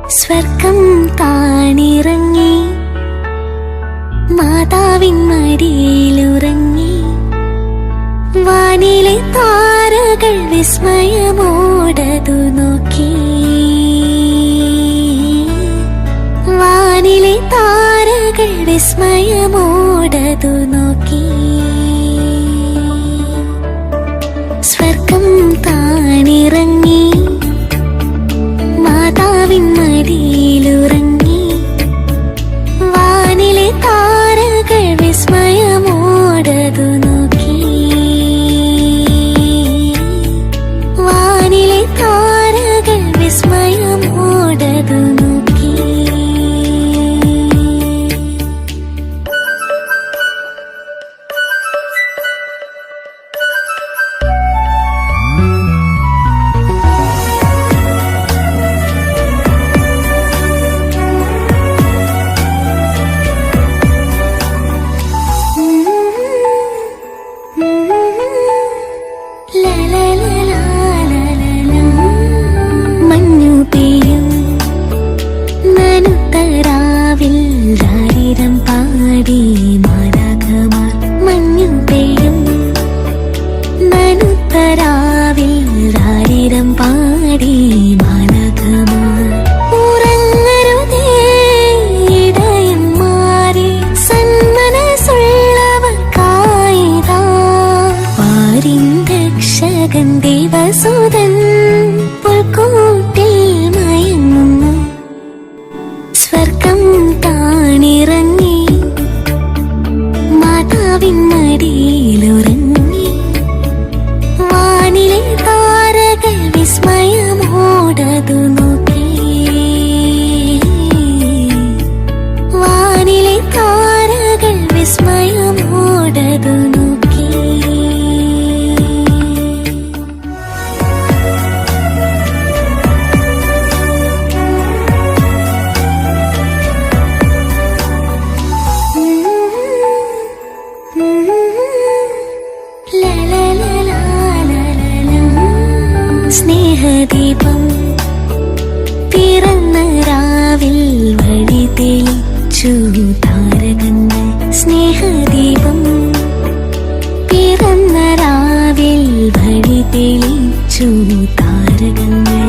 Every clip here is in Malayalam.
സ്വർഗം താണിറങ്ങി മാതാവിൻ മടിയിലുറങ്ങി. വാനിലെ താരകൾ വിസ്മയമോടതു നോക്കി. വാനിലെ താരകൾ വിസ്മയമോടതു നോക്കി. സ്വർഗം താണിറങ്ങി മാതാവിൻ മടിയിലുറങ്ങി. വാനിലെ താരകൾ വിസ്മയമോടതു നോക്കി. വാനിലെ താരകൾ വിസ്മയമോടതു നോക്കി. ദേവസുതൻ പുൽക്കൂട്ടിൽ മയങ്ങുന്നു. സ്വർഗം താണിറങ്ങി മാതാവിൻ മടിയിലുറങ്ങി. വാനിലെ താരകൾ വിസ്മയമോടതു നോക്കി. വാനിലെ താരകൾ വിസ്മയമോടതു നോക്കി. സ്നേഹദീപം പിറന്ന രാവിൽ വഴി തെളിച്ചു താരകങ്ങൾ. സ്നേഹദീപം പിറന്ന രാവിൽ വഴി തെളിച്ചു താരകങ്ങൾ.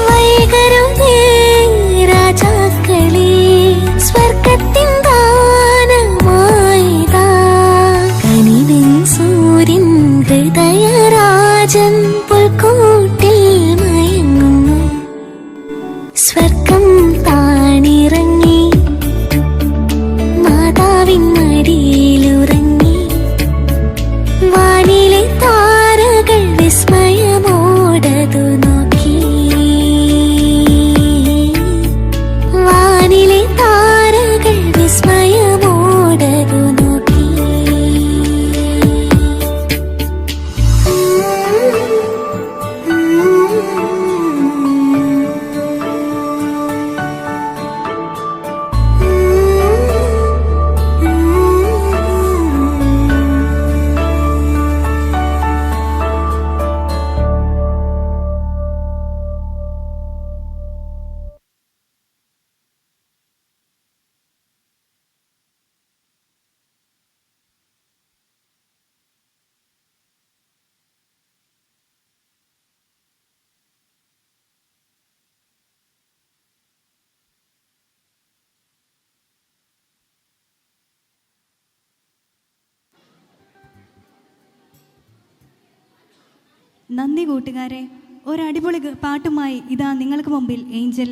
വൈകരുതേ രാജാക്കളെ സ്വർഗത്തിൻ ദാനമായിതാ. കനിവൻ സൂര്യൻ ഹൃദയരാജൻ പുൽക്കൂട്ടിൽ മയങ്ങുന്നു. സ്വർഗം താണിറങ്ങി മാതാവിൻ മടിയിലുറങ്ങി. വാനിലെ താരകൾ വിസ്മയമോടതു നോക്കി. വാനിലെ താരകൾ വിസ്മയമോടതു നോക്കി. നന്ദി കൂട്ടുകാരെ. ഒരടിപൊളി പാട്ടുമായി ഇതാ നിങ്ങൾക്ക് മുമ്പിൽ ഏഞ്ചൽ.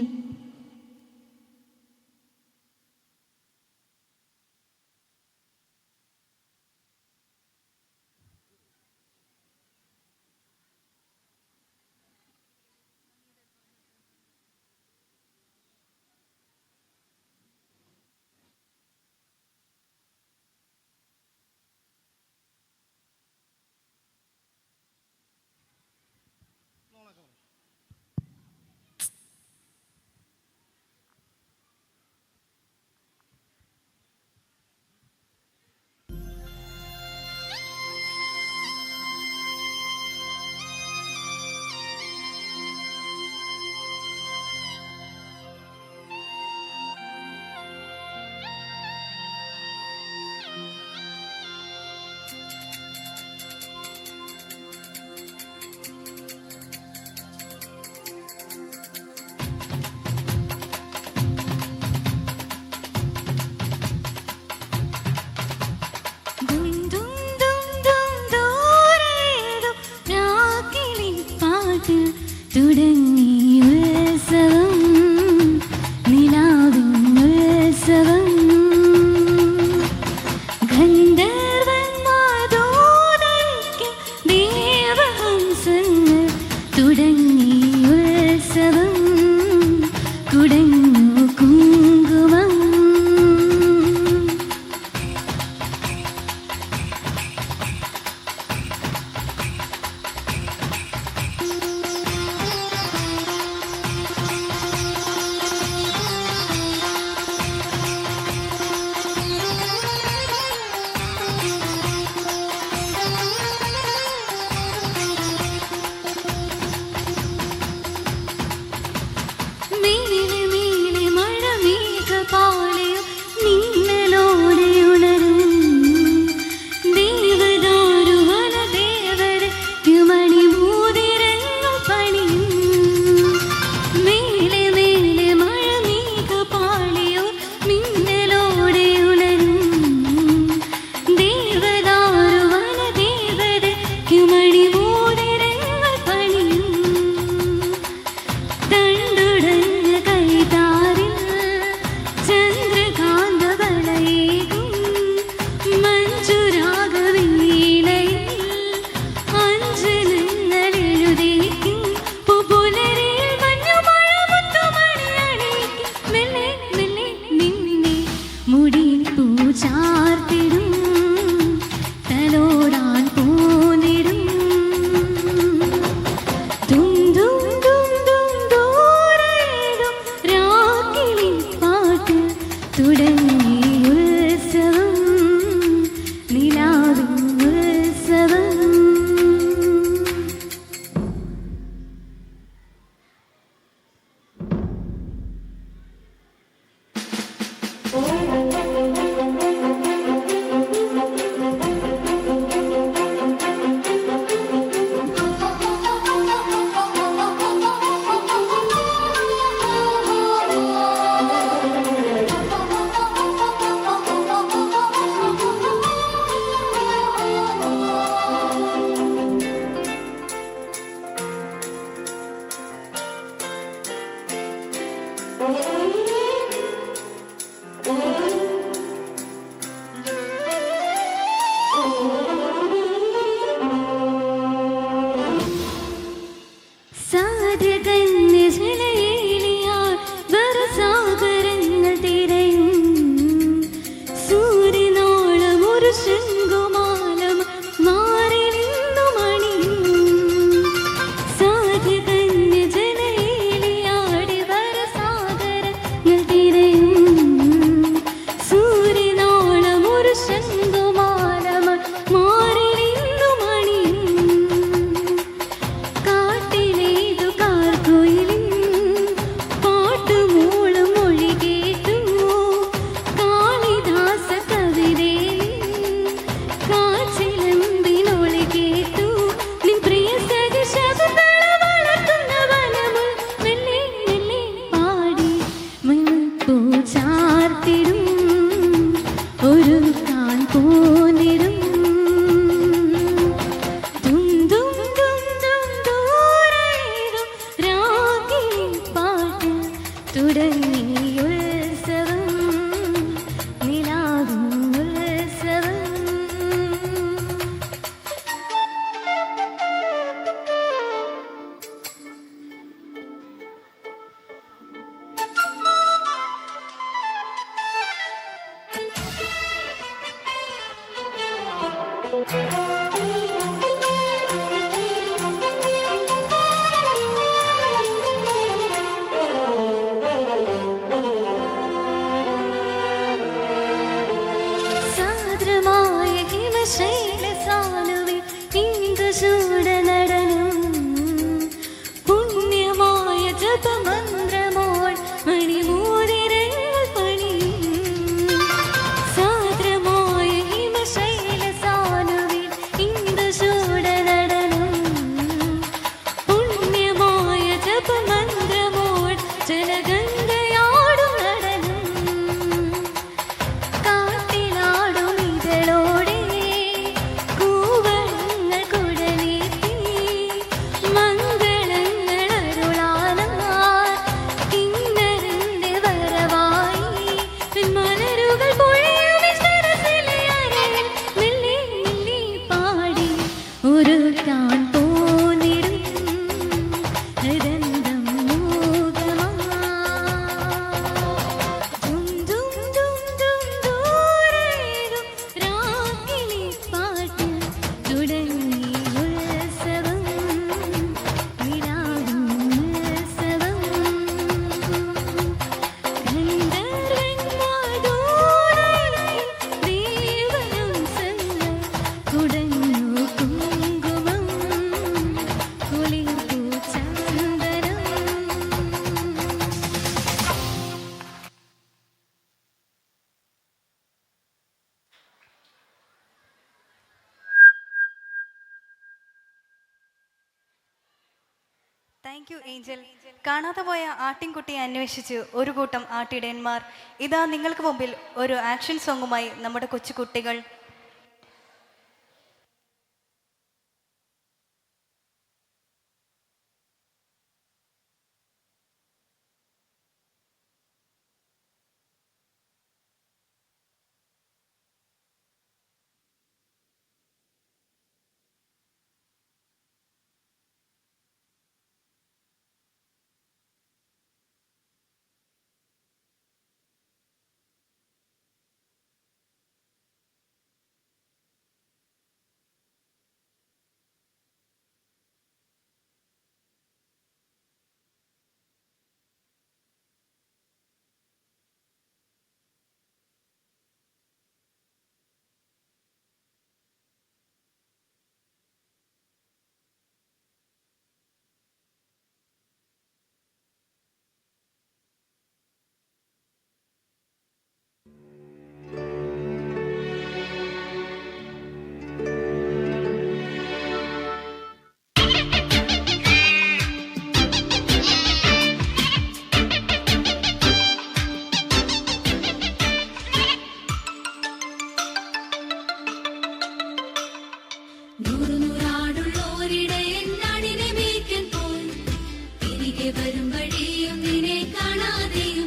Thank you Angel. കാണാതെ പോയ ആട്ടിൻകുട്ടിയെ അന്വേഷിച്ച് ഒരു കൂട്ടം ആട്ടിടയന്മാർ ഇതാ നിങ്ങൾക്ക് മുമ്പിൽ ഒരു ആക്ഷൻ സോങ്ങുമായി നമ്മുടെ കൊച്ചുകുട്ടികൾ. വരും വഴിയും നിന്നെ കാണാതെ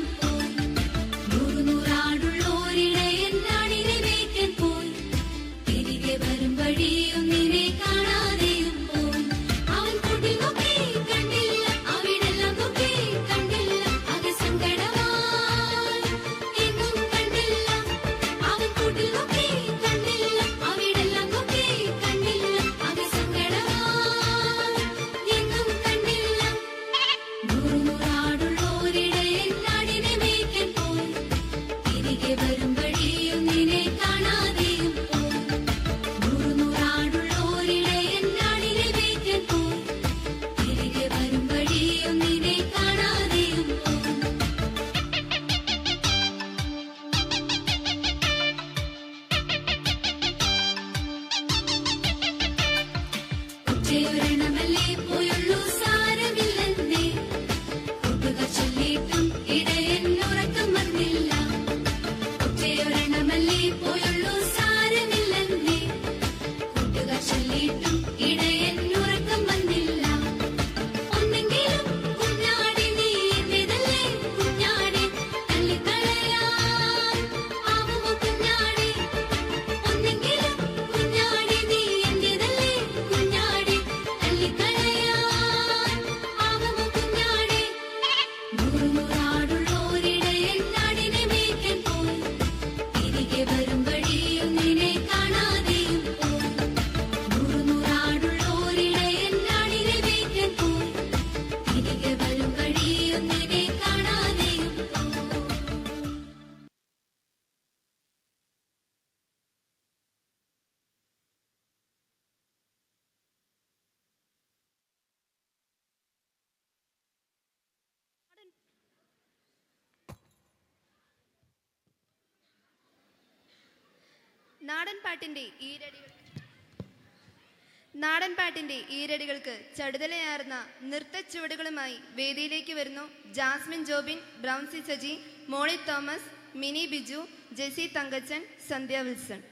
നാടൻപാട്ടിന്റെ ഈരടികൾക്ക് ചടുതലയാർന്ന നൃത്ത ചുവടുകളുമായി വേദിയിലേക്ക് വരുന്നു Jasmine Jobin, ബ്രൗൺസി Saji, Molly Thomas, mini Biju, Jessy Thankachan, സന്ധ്യ വിൽസൺ.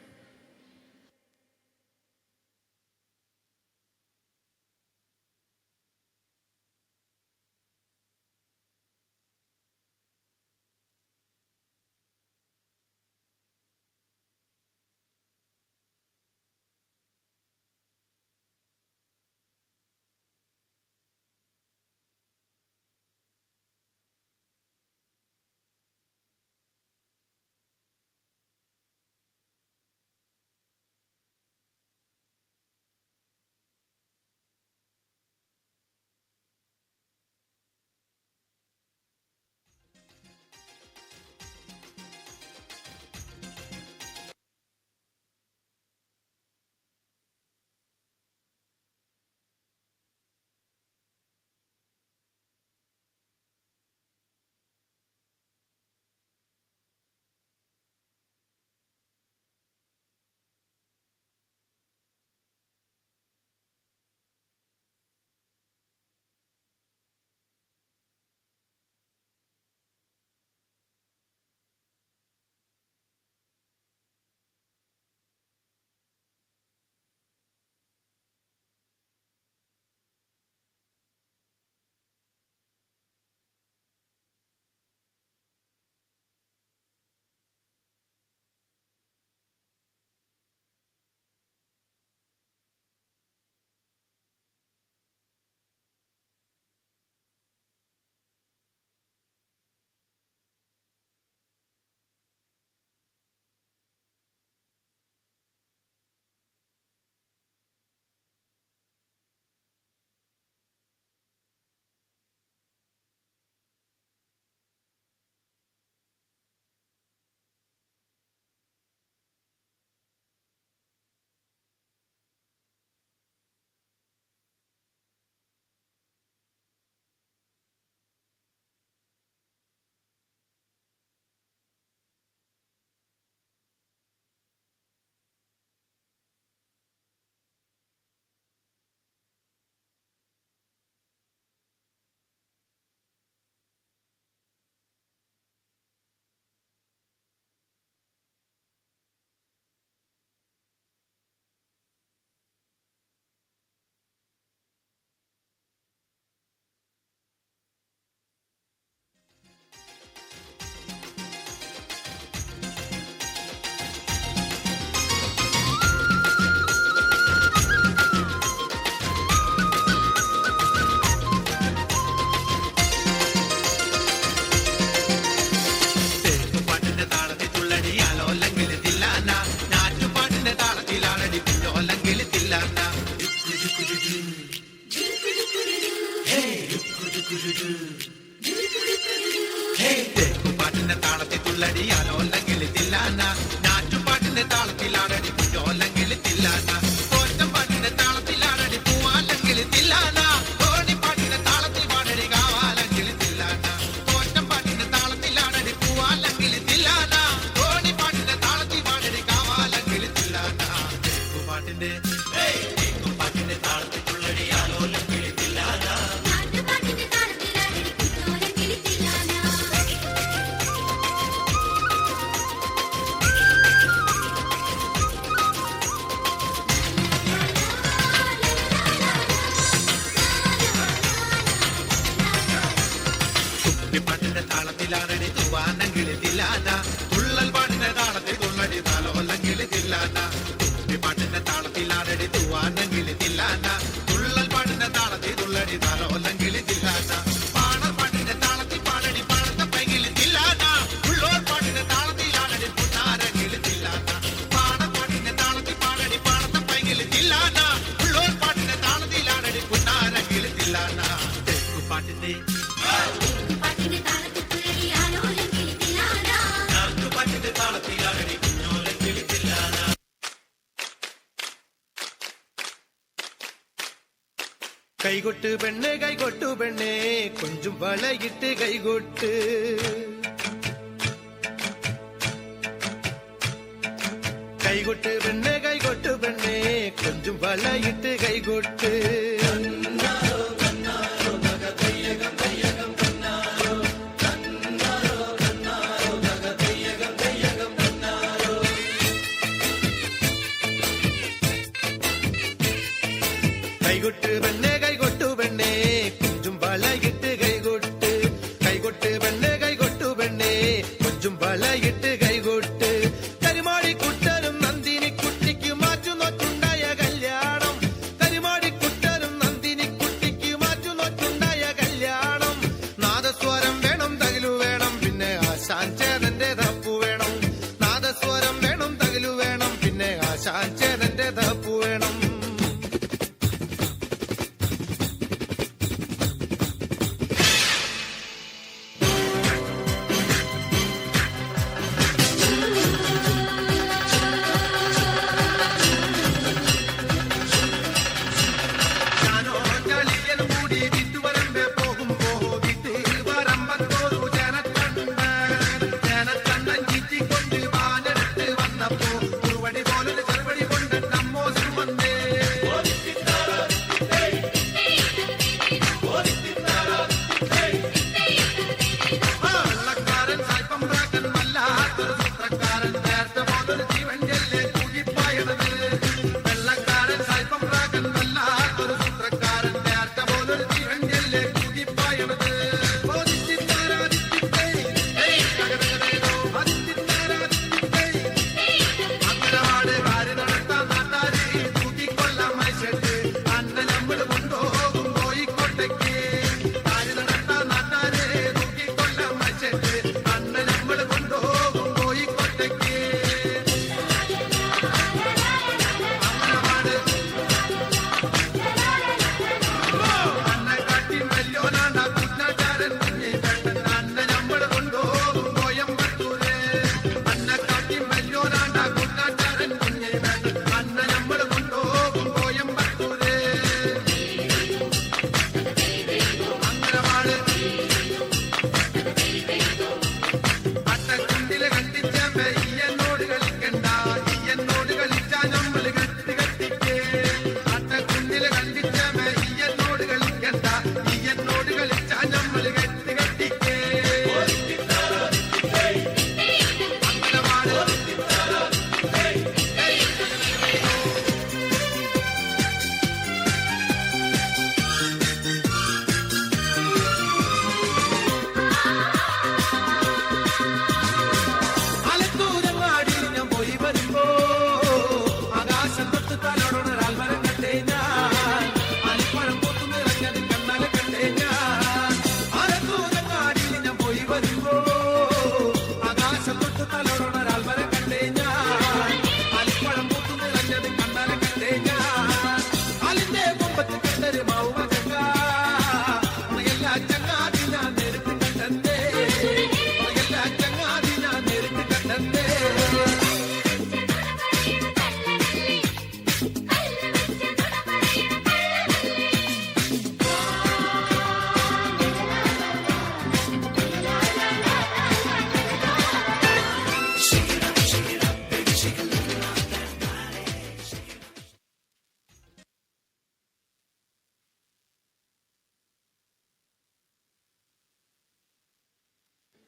പാട്ടിന്റെ താളത്തിൽ തുള്ളടിയാലോ അല്ലെങ്കിൽ തില്ലാന, ഞാറ്റുപാട്ടിന്റെ താളത്തിലാണടി കുഞ്ഞോ അല്ലെങ്കിൽ തില്ലാന, തോറ്റം പാട്ടിന്റെ താളത്തിലാണടി പൂവാല്ലെങ്കിൽ തില്ലാന, തോണിപ്പാട്ടിന്റെ താളത്തിൽ പാടടി കാവാലെങ്കിൽ തില്ലാന, തോറ്റം പാട്ടിന്റെ താളത്തിലാണടി പൂവാല്ലെങ്കിൽ തില്ലാന, തോണിപ്പാട്ടിന്റെ താളത്തിൽ പാടടി കാവാലെങ്കിൽ തില്ലാന. പാട്ടിന്റെ പാട്ടിന്റെ താളത്തിൽ തുള്ളടിയാലോ അല്ലെങ്കിൽ തില്ലാന. പാട്ടിന്റെ താളത്തിലാണടി തൂവാനെങ്കിൽ തില്ലാന, തുള്ളൽ പാട്ടിന്റെ താളത്തിൽ തുള്ളടി താലോല്ലെങ്കിൽ തില്ലാന. പാട്ടിന്റെ താളത്തിലാണടി തൂവാനെങ്കിൽ തില്ലാന, തുള്ളൽ പാട്ടിന്റെ താളത്തിൽ തുള്ളടി താലോല്ലെങ്കിൽ തില്ലാന. പാണർ പാട്ടിന്റെ താളത്തിൽ പാടടി പാടത്തെ പൈകിൽ തില്ലാന, ഉള്ളോർ പാട്ടിന്റെ താളത്തിലാണടി പുന്നാരെങ്കിൽ തില്ലാന. പാണർ പാട്ടിന്റെ താളത്തിൽ പാടടി പാടത്തെ പൈകിൽ തില്ലാന, ഉള്ളോർ പാട്ടിന്റെ താളത്തിലാണടി പുന്നാരെങ്കിൽ തില്ലാന. പാട്ടിന്റെ കൈകൊട്ട് പെണ്ണെ കൈകൊട്ടു പെണ്ണെ കൊഞ്ചും വളയിട്ട് കൈകൊട്ട് കൈകൊട്ട് പെണ്ണെ കൈകൊട്ട് പെണ്ണെ കൊഞ്ചും വളയിട്ട് കൈകൊട്ട് കൈകൊട്ട് പെണ്ണെ കൈകൊട്ടു പെണ്ണെ കൊഞ്ചും വളയിട്ട് കൈകൊട്ട് കൈകൊട്ട് പെണ്ണെ കൈകൊട്ടു പെണ്ണെ കൊഞ്ചും വളയിട്ട് കൈകൊട്ട് കരിമാടിക്കുട്ടനും നന്ദിനി കുട്ടിക്ക് മാറ്റുന്നോറ്റുണ്ടായ കല്യാണം കരിമാടിക്കുട്ടനും നന്ദിനി കുട്ടിക്ക് മാറ്റുന്നോറ്റുണ്ടായ കല്യാണം നാദസ്വരം വേണം തകിലു വേണം പിന്നെ ആശാൻ ചേതന്റെ തപ്പു വേണം നാദസ്വരം വേണം തകിലു വേണം പിന്നെ ആശാൻ ചേതന്റെ തപ്പു വേണം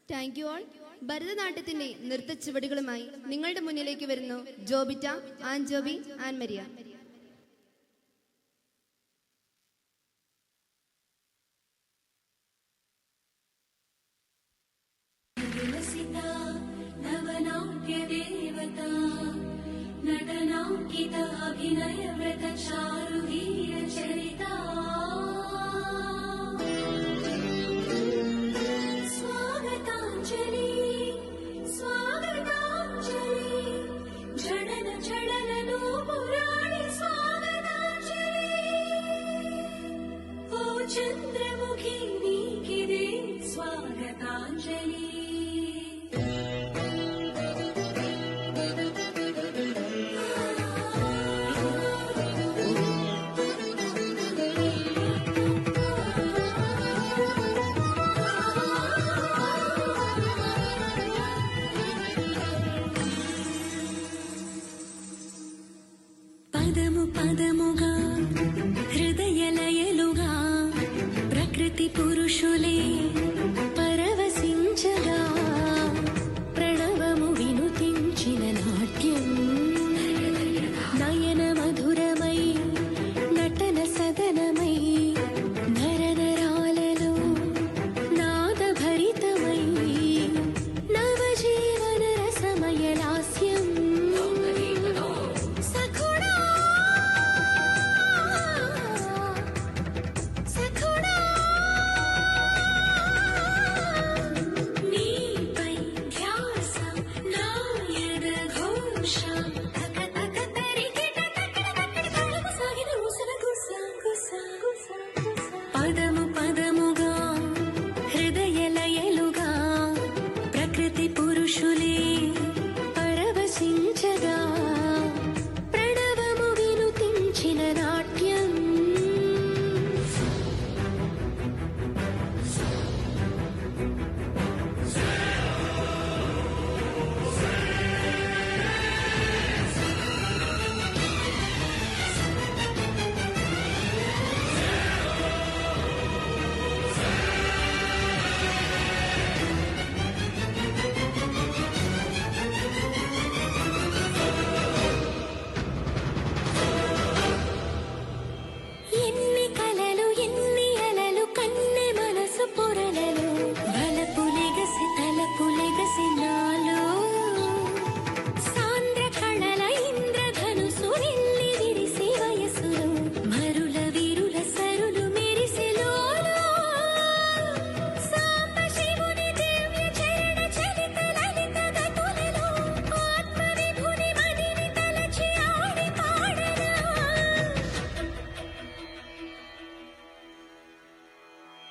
താങ്ക് യു ഓൾ. ഭരതനാട്യത്തിന്റെ നൃത്തച്ചുവടുകളുമായി നിങ്ങളുടെ മുന്നിലേക്ക് വരുന്നു ജോബിറ്റ ആൻഡ് ജോബി ആൻഡ് മരിയ. चंद्रमुखी नीकिदे स्वागतांजलि.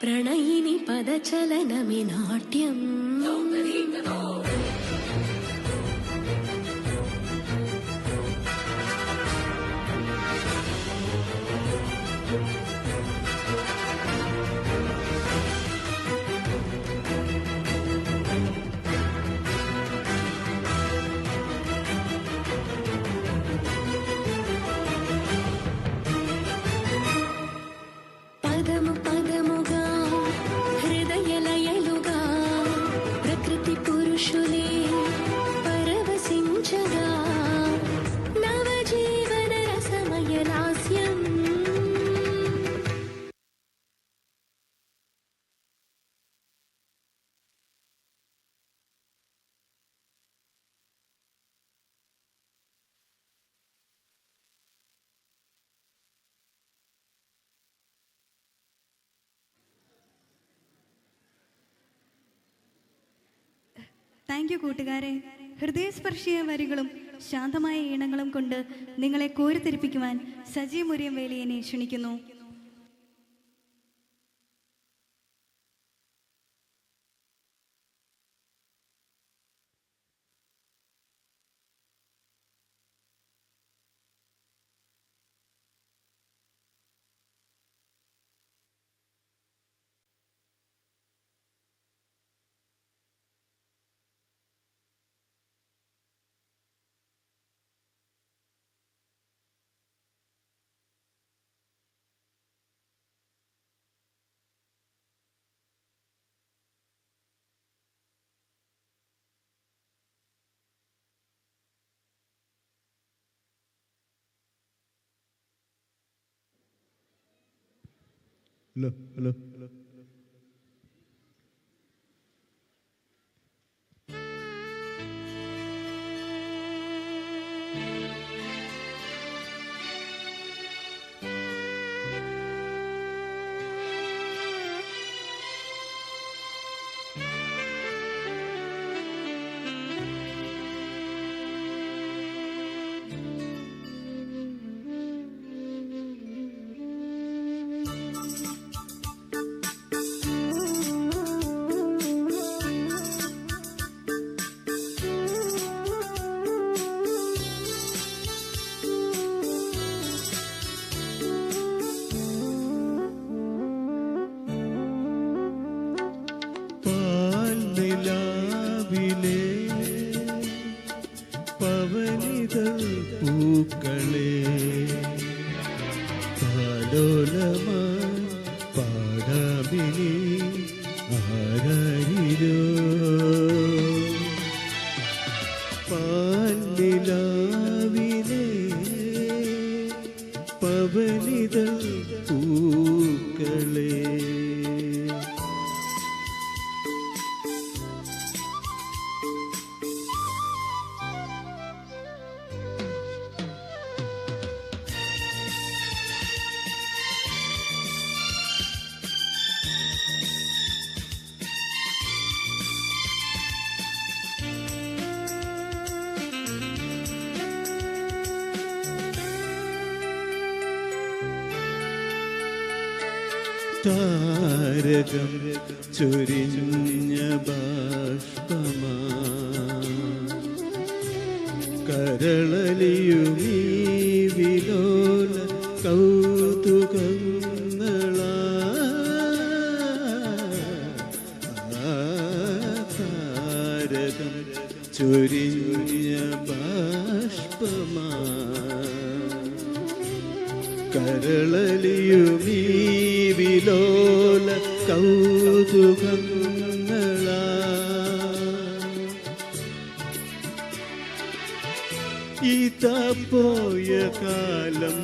പ്രണയിനി പദചലനമേ നാട്യം. పదము పదముగా హృదయలయలుగా ప్రకృతి పురుషులే పరవశించగా నవజీవన రసమయ లాస్యం. താങ്ക് യു കൂട്ടുകാരെ. ഹൃദയസ്പർശിയ വരികളും ശാന്തമായ ഈണങ്ങളും കൊണ്ട് നിങ്ങളെ കോരിത്തെരിപ്പിക്കുവാൻ സജി മുരിയം വേലിയനെ ക്ഷണിക്കുന്നു. ഹലോ ഹലോ പാൽനിലാവിലെ പവനിതൾ പൂക്കളെ താലോലമായി പാടാമിനി ആരാരിരോ. പാൽനിലാവിലെ പവനിതൾ പൂക്കളെ താരകം ചൊരിഞ്ഞ ബാഷ്പമാ കരളലിയുമീ വിലോല കൗതുകങ്ങളാ. താരകം ചൊരിഞ്ഞ ബാഷ്പമാ കരളലിയുമീ വിലോല കൗതുകങ്ങളാ. ഇതാ പോയ കാലം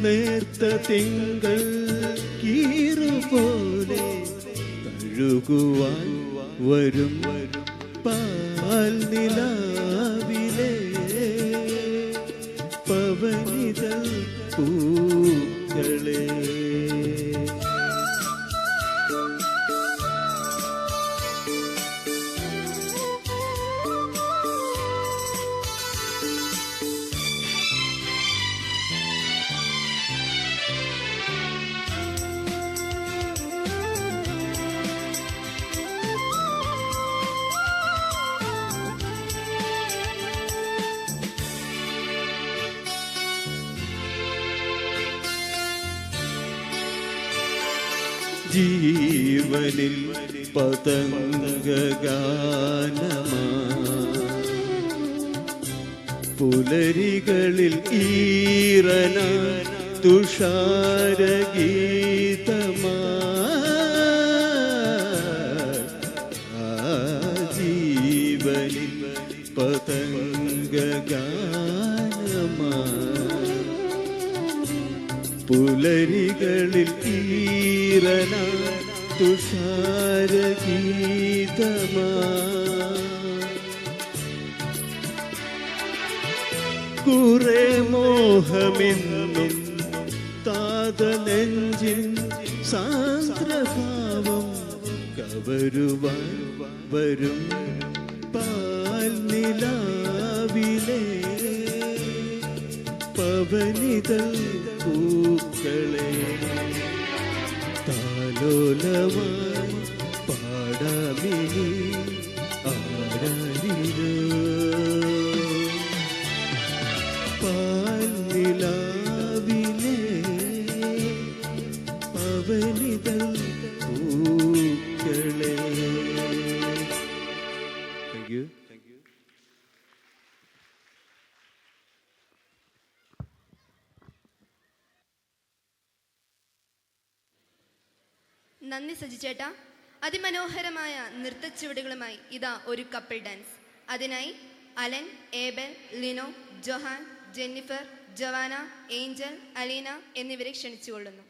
നേർത്ത തിങ്കൾ കീറുപോലെ തഴുകുവാൻ വരും പാൽനിലാവിലെ പവനിതൾ പൂക്കളെ. ജീവനിൽ പതംഗഗാനമാ പുലരികളിൽ ഈറന തുഷാരഗീതമാ ജീവനിൽ പതംഗഗാനമാ പുലരികളിൽ ഈറന തുഷാരഗീതമാ കുറെ മോഹമെന്നും താതനെഞ്ചിൻ സാന്ദ്രഭാവം കവരുവാൻ വരും പാൽനിലാവിലെ പവനിതൾ പൂക്കളെ താലോലമായി പാടാമിനി ആരാരിരോ പാൽനിലാവിലെ പവനിതൾ പൂക്കളെ. Thank you. നന്ദി സജി ചേട്ടാ. അതിമനോഹരമായ നൃത്തച്ചുവടുകളുമായി ഇതാ ഒരു കപ്പിൾ ഡാൻസ്. അതിനായി അലൻ, ഏബൽ, ലിനോ, ജൊഹാൻ, ജെന്നിഫർ, ജവാന, ഏഞ്ചൽ, അലീന എന്നിവരെ ക്ഷണിച്ചുകൊള്ളുന്നു.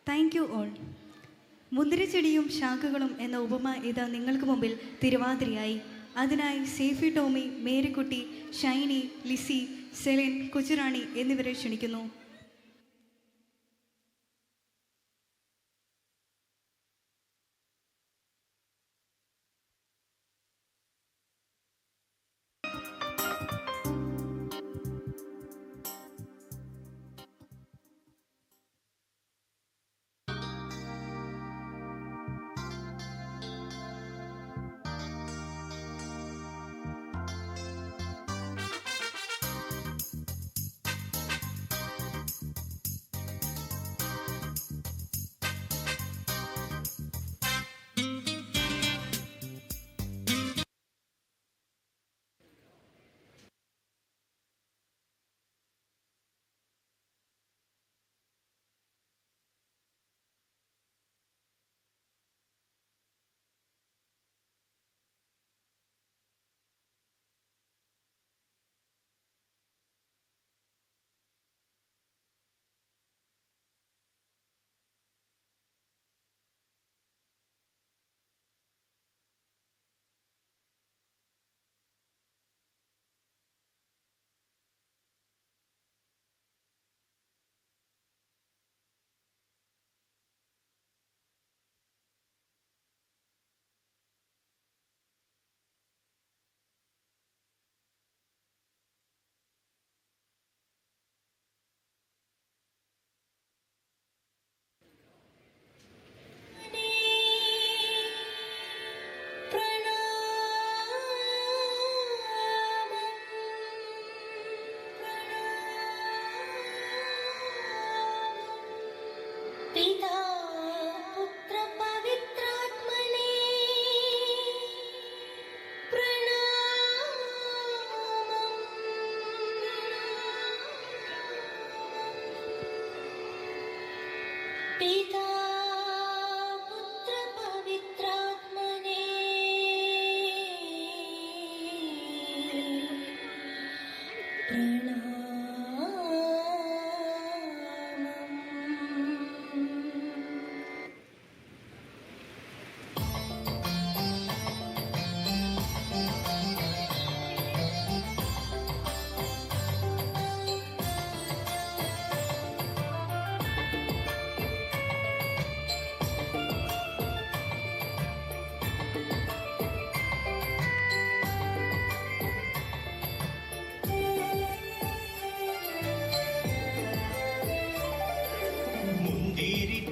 Thank you all. മുന്തിരിച്ചെടിയും ശാഖകളും എന്ന ഉപമ ഇതാ നിങ്ങൾക്ക് മുമ്പിൽ തിരുവാതിരയായി. അതിനായി സേഫി ടോമി, മേരിക്കുട്ടി, ഷൈനി, ലിസി, സെലിൻ, കൊച്ചുറാണി എന്നിവരെ ക്ഷണിക്കുന്നു.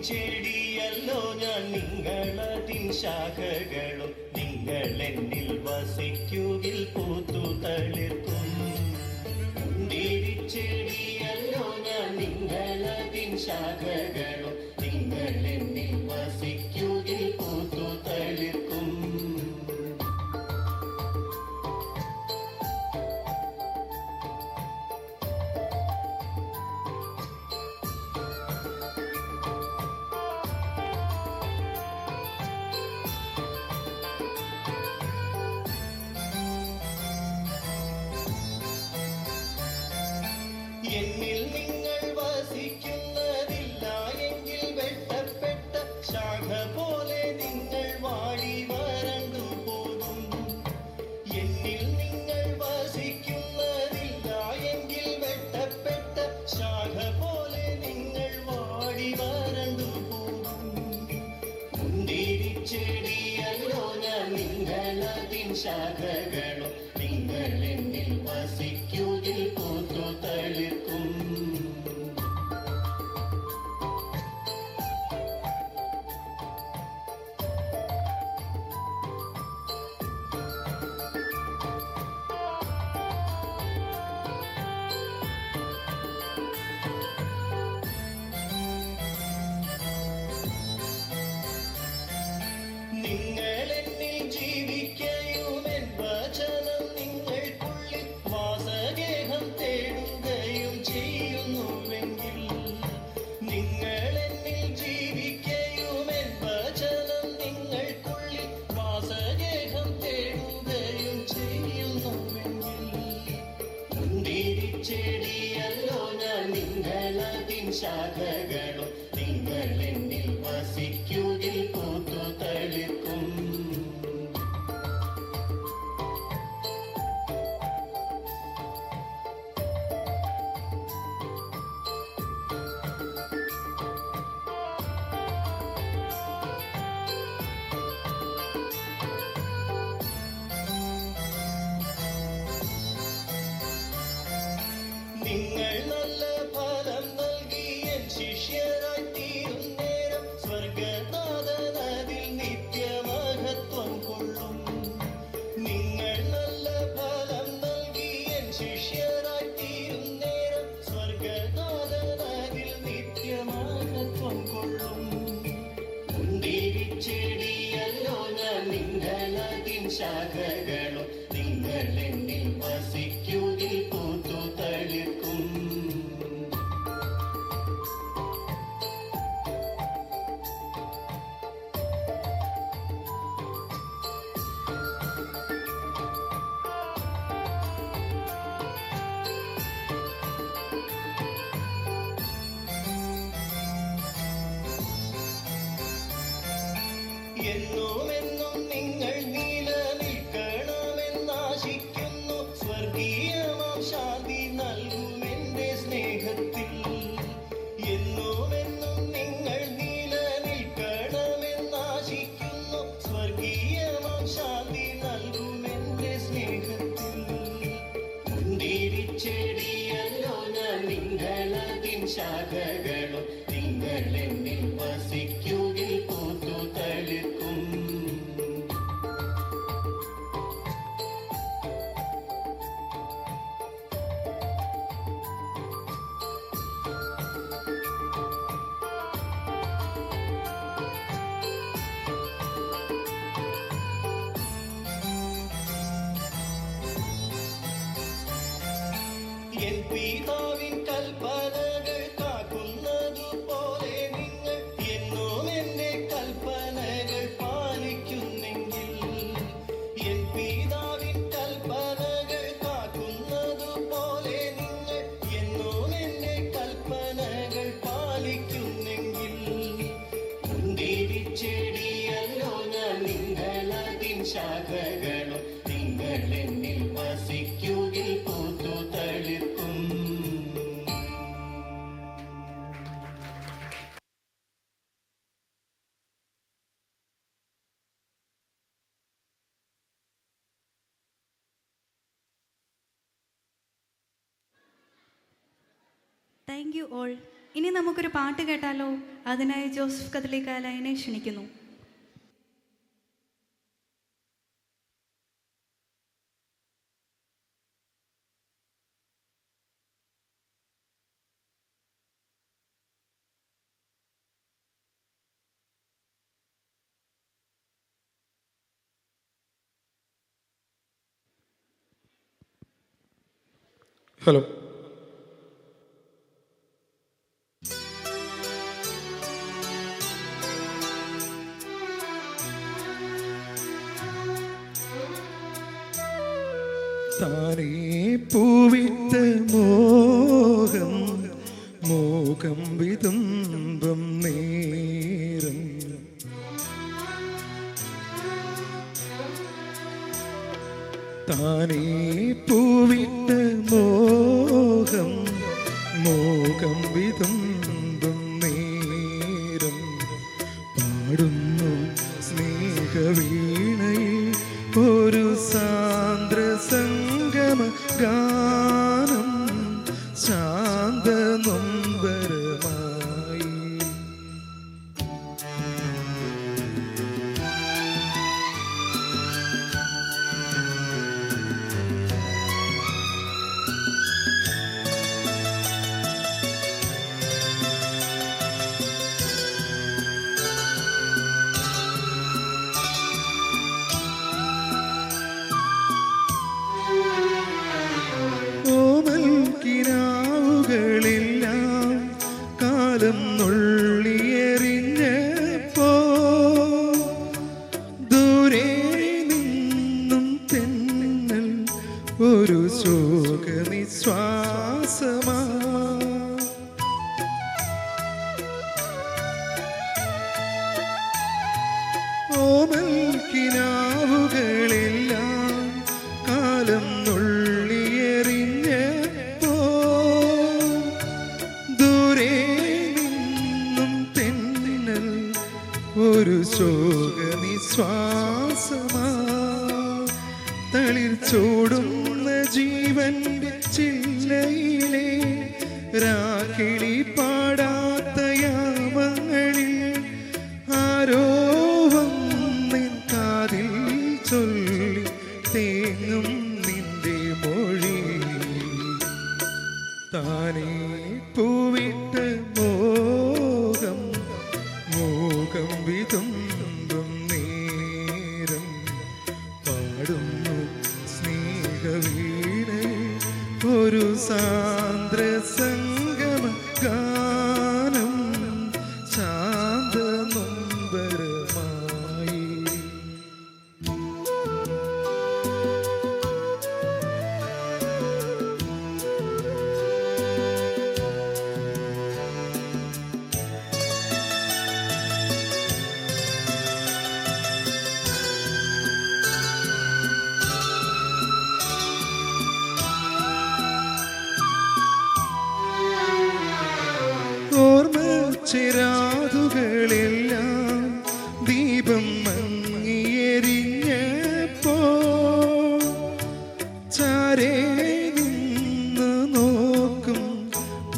ചെടിയല്ലോ ഞാൻ നിങ്ങളതിൻ ശാഖകളും നിങ്ങളെന്നിൽ വസിക്കുകിൽ പൂത്തു തളിർക്കും. ചെടിയല്ലോ ഞാൻ നിങ്ങളതിൻ ശാഖകളും നിങ്ങളെന്നിൽ വസിക്കുകിൽ പൂത്തു തളിർക്കും. എന്നിൽ നിങ്ങൾ വസിക്കുന്നതില്ല എങ്കിൽ വെട്ടപ്പെട്ട ശാഖ പോലെ നിങ്ങൾ വാടി വരണ്ടു പോകും. എന്നിൽ നിങ്ങൾ വസിക്കുന്നതില്ല എങ്കിൽ വെട്ടപ്പെട്ട ശാഖ പോലെ നിങ്ങൾ വാടി വരണ്ടു പോകും. മുന്തിരിച്ചെടിയല്ലോ ഞാൻ നിങ്ങളതിൻ ശാഖകളും നിങ്ങൾ എന്നിൽ വസിക്കുകിൽ പൂത്തു തളിർക്കും. നിങ്ങളെ പിതാവിൻ കൽപ്പനകൾ കാക്കുന്നതുപോലെ നിങ്ങൾ എന്നും എന്റെ കൽപ്പനകൾ പാലിക്കുന്നെങ്കിൽ, എൻ പിതാവിൻ കൽപ്പനകൾ കാക്കുന്നതുപോലെ നിങ്ങൾ എന്നും എന്റെ കൽപ്പനകൾ പാലിക്കുന്നെങ്കിൽ, മുന്തിരിച്ചെടിയല്ലോ ഞാൻ നിങ്ങളതിൻ ശാഖകളും നിങ്ങൾ എന്നിൽ വസിക്കുകിൽ പൂത്തു തളിർക്കും. Thank you all. ഇനി നമുക്കൊരു പാട്ട് കേട്ടാലോ? അതിനായി ജോസഫ് കദളിക്കാലയനെ ക്ഷണിക്കുന്നു. ഹലോ. താനേ പൂവിട്ട മോഹം മോകം വിതുമ്പം നേരം, താനേ പൂവിട്ട മോഹം മോകം വിതുമ്പം നേരം, പാടുന്നു സ്നേഹവീണയിൽ ഒരു സാന്ദ്ര സംഗമ ഗാനം ശാന്ത നൊമ്പരമായി. കിനാവുകളെല്ലാം കാലം നുള്ളിയെറിഞ്ഞപ്പോ ദൂരെ നിന്നും തെന്നൽ ഒരു ശോകനിശ്വാസമാ. ഓമൽ കിനാവുകളെല്ലാം കാലം ഒരു ശോകനിശ്വാസമാ. തളിർ ചോടുന്ന ജീവന്റെ ചില്ലയിലെ രാക്കിളി പാടാത്ത യാമങ്ങളിൽ ആരോ വന്നിൻ കാതിൽ ചൊല്ലി തേങ്ങും നിന്റെ മൊഴി. താനേ പൂവിട്ട മോഹം മോകം വിതുമ്പും നേരം, പാടുന്നു സ്നേഹവീണയിൽ ഒരു സാന്ദ്ര സംഗമ ഗാനം ശാന്ത നൊമ്പരമായി. ചിരാതുകളെല്ലാം ദീപം മങ്ങിയെരിഞ്ഞപ്പോ ചാരേ നിന്ന് നോക്കും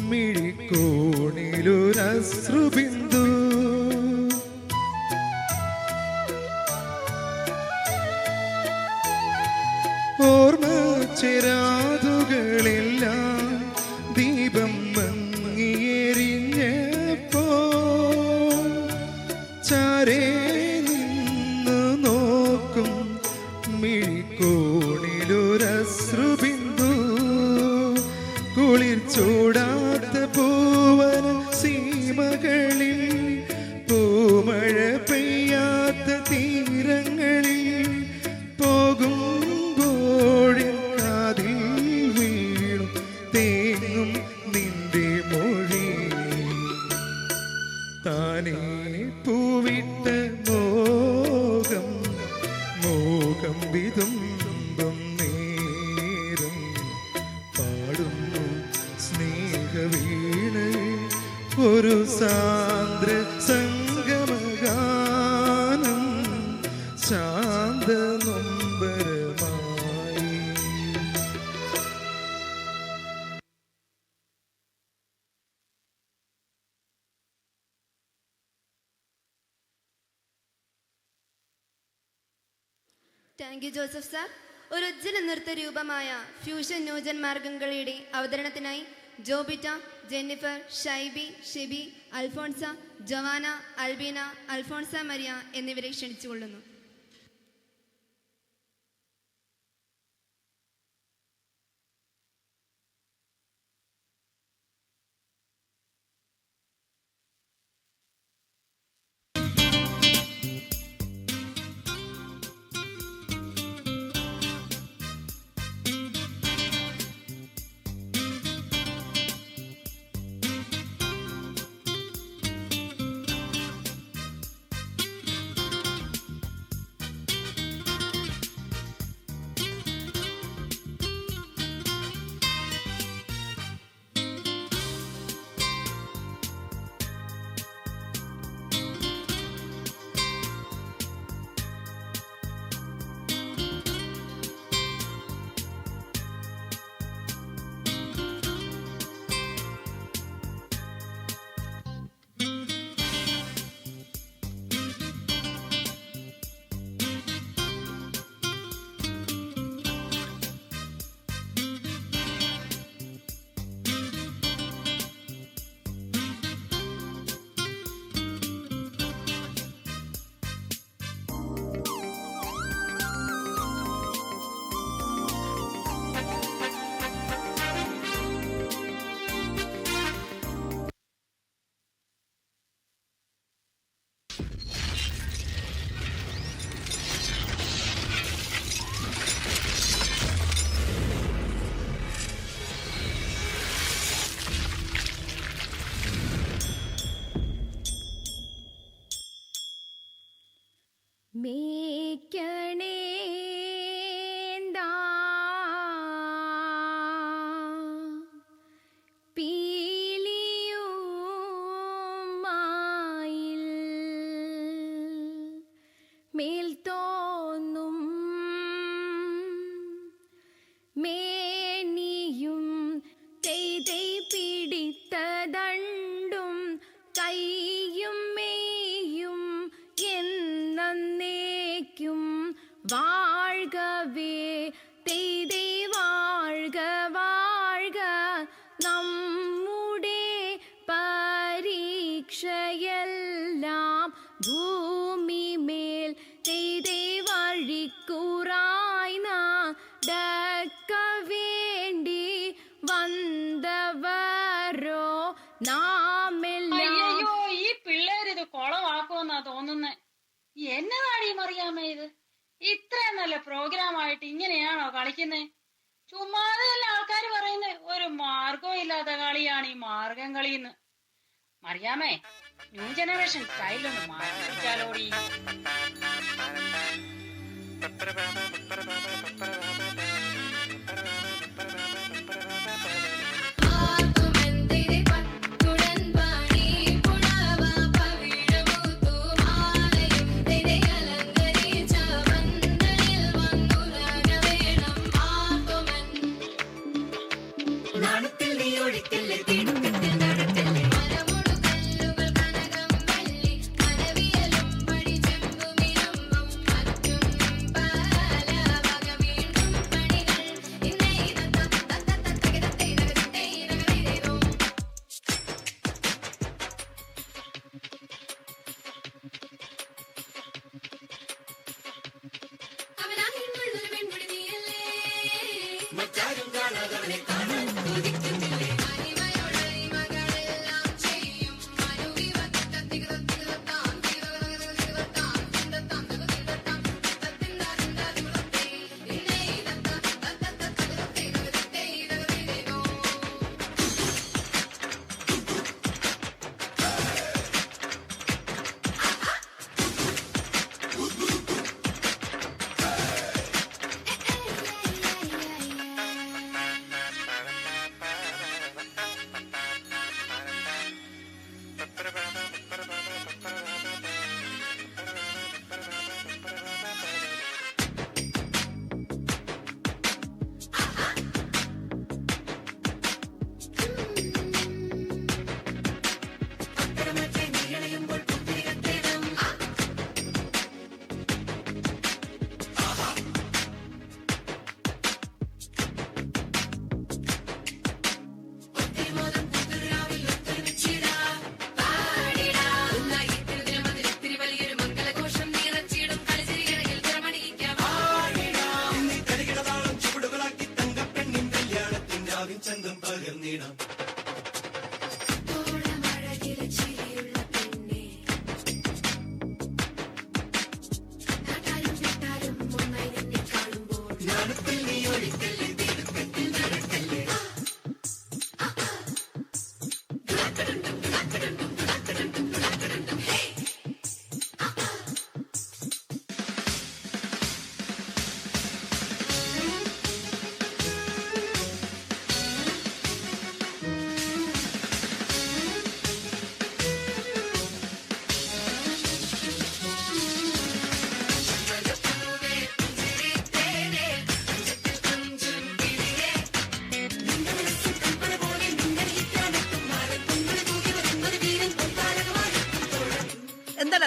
മിഴിക്കോണിലൊരശ്രുബിന്ദു. ഓർമ്മ ചിരാതുകളെല്ലാം ദീപം മങ്ങിയെരിഞ്ഞപ്പോ ചാരേ നിന്ന് നോക്കും മിഴിക്കോണിലൊരശ്രുബിന്ദു. കുളിർ മോഹം വിതുമ്പും നേരം പാടുന്നു സ്നേഹവീണയിൽ ഒരു സാന്ദ്ര സംഗമഗാനം ശാന്ത നൊമ്പരമായി. Thank you Joseph sir. ഒരു ഉജ്ജ്വല നൃത്ത രൂപമായ ഫ്യൂഷൻ ന്യൂജൻ മാർഗംകളിയുടെ അവതരണത്തിനായി ജോബിറ്റ, ജെന്നിഫർ, ഷൈബി, ഷിബി, അൽഫോൺസ, ജവാന, അൽബീന, അൽഫോൺസ മരിയ എന്നിവരെ ക്ഷണിച്ചുകൊള്ളുന്നു. മേക്കണേന്താ പീലിയുമായിൽ മേൽത്തോന്നും മേനിയും തെയ്തൈ പിടിത്തതണ്ടും കൈയും മേയും എന്നേക്കും വാഴ്കവേ തെയ്തൈ വാഴ്ക വാഴ്ക നമ്മുടെ പരീക്ഷയെല്ലാം ഭൂമിമേൽ തെയ്തൈ വഴിക്കുറായി നടക്ക വേണ്ടി വന്നവരോ നാമെല്ലാം. അയ്യോ, ഈ പിള്ളേരിത് കൊളവാക്കുമെന്നാ തോന്നുന്നേ. എന്നതാടി മറിയാമ്മ ഇത്? ഇത്രയും നല്ല പ്രോഗ്രാം ആയിട്ട് ഇങ്ങനെയാണോ കളിക്കുന്നേ? ചുമ്മാതെയല്ല ആൾക്കാർ പറയുന്നേ ഒരു മാർഗവും ഇല്ലാത്ത കളിയാണ് ഈ മാർഗം കളിന്ന്. മറിയാമ്മേ, ന്യൂ ജനറേഷൻ സ്റ്റൈലൊന്ന് മാറ്റിച്ചാലോടി.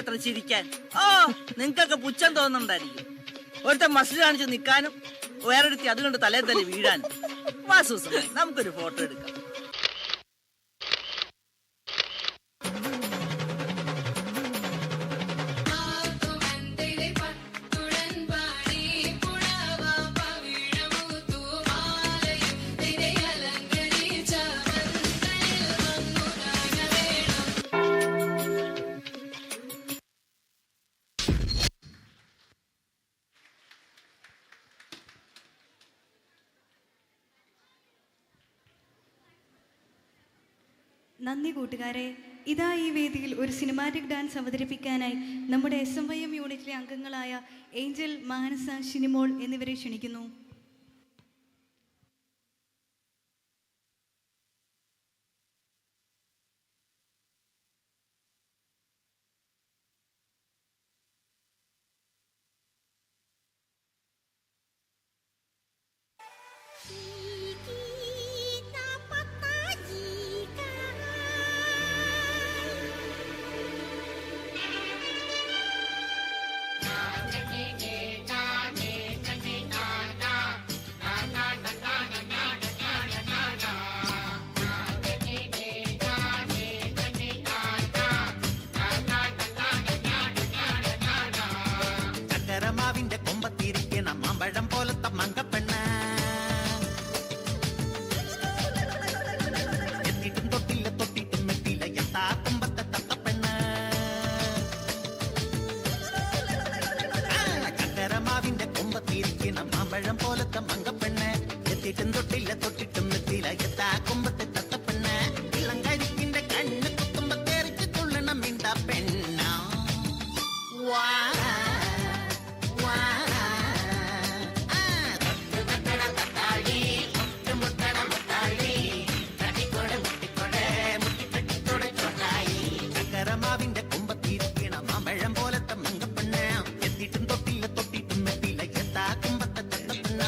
അത്ര ചിരിക്കാൻ? ഓ, നിങ്ങൾക്കൊക്കെ പുച്ഛം തോന്നുന്നുണ്ടായിരിക്കും. ഒരുത്ത മസിൽ കാണിച്ച് നിൽക്കാനും വേറൊരുത്തി അതുകൊണ്ട് തലേ തല്ലി വീഴാനും. വാ സൂസമ്മേ, നമുക്കൊരു ഫോട്ടോ എടുക്കാം. നന്ദി കൂട്ടുകാരെ. ഇതാ ഈ വേദിയിൽ ഒരു സിനിമാറ്റിക് ഡാൻസ് അവതരിപ്പിക്കാനായി നമ്മുടെ SMYM യൂണിറ്റിലെ അംഗങ്ങളായ ഏഞ്ചൽ, മാനസ, ഷിനിമോൾ എന്നിവരെ ക്ഷണിക്കുന്നു. ചക്കരമാവിന്റെ കൊമ്പത്തിരിക്കണം മാമ്പഴം പോലത്തെ മങ്കപ്പെണ്ണ, എത്തിട്ടും തൊട്ടില്ല തൊട്ടിട്ടും എത്തില്ല എത്താ കൊമ്പത്തെ തത്തപ്പെണ്ണ. ചക്കരമാവിന്റെ കൊമ്പത്തിരിക്കണം മാമ്പഴം പോലത്തെ മങ്കപ്പെണ്ണ, എത്തിട്ടും തൊട്ടില്ല തൊട്ടിട്ടും എത്തില്ല എത്താ കൊമ്പത്തെ തത്തപ്പെണ്ണ. ഇളം കരിക്കിന്റെ കണ്ണ് കുത്തുമ്പോ തെറിച്ച് തുള്ളണം മിണ്ട പെണ്ണ. വാ ചക്കരമാവിന്റെ കൊമ്പത്തിരിക്കണം മാമ്പഴം പോലത്തെ മങ്കപ്പെണ്ണ, എത്തിട്ടും തൊട്ടില്ല തൊട്ടിട്ടും എത്തില്ല എത്താ കൊമ്പത്തെ തത്തപ്പെണ്ണ.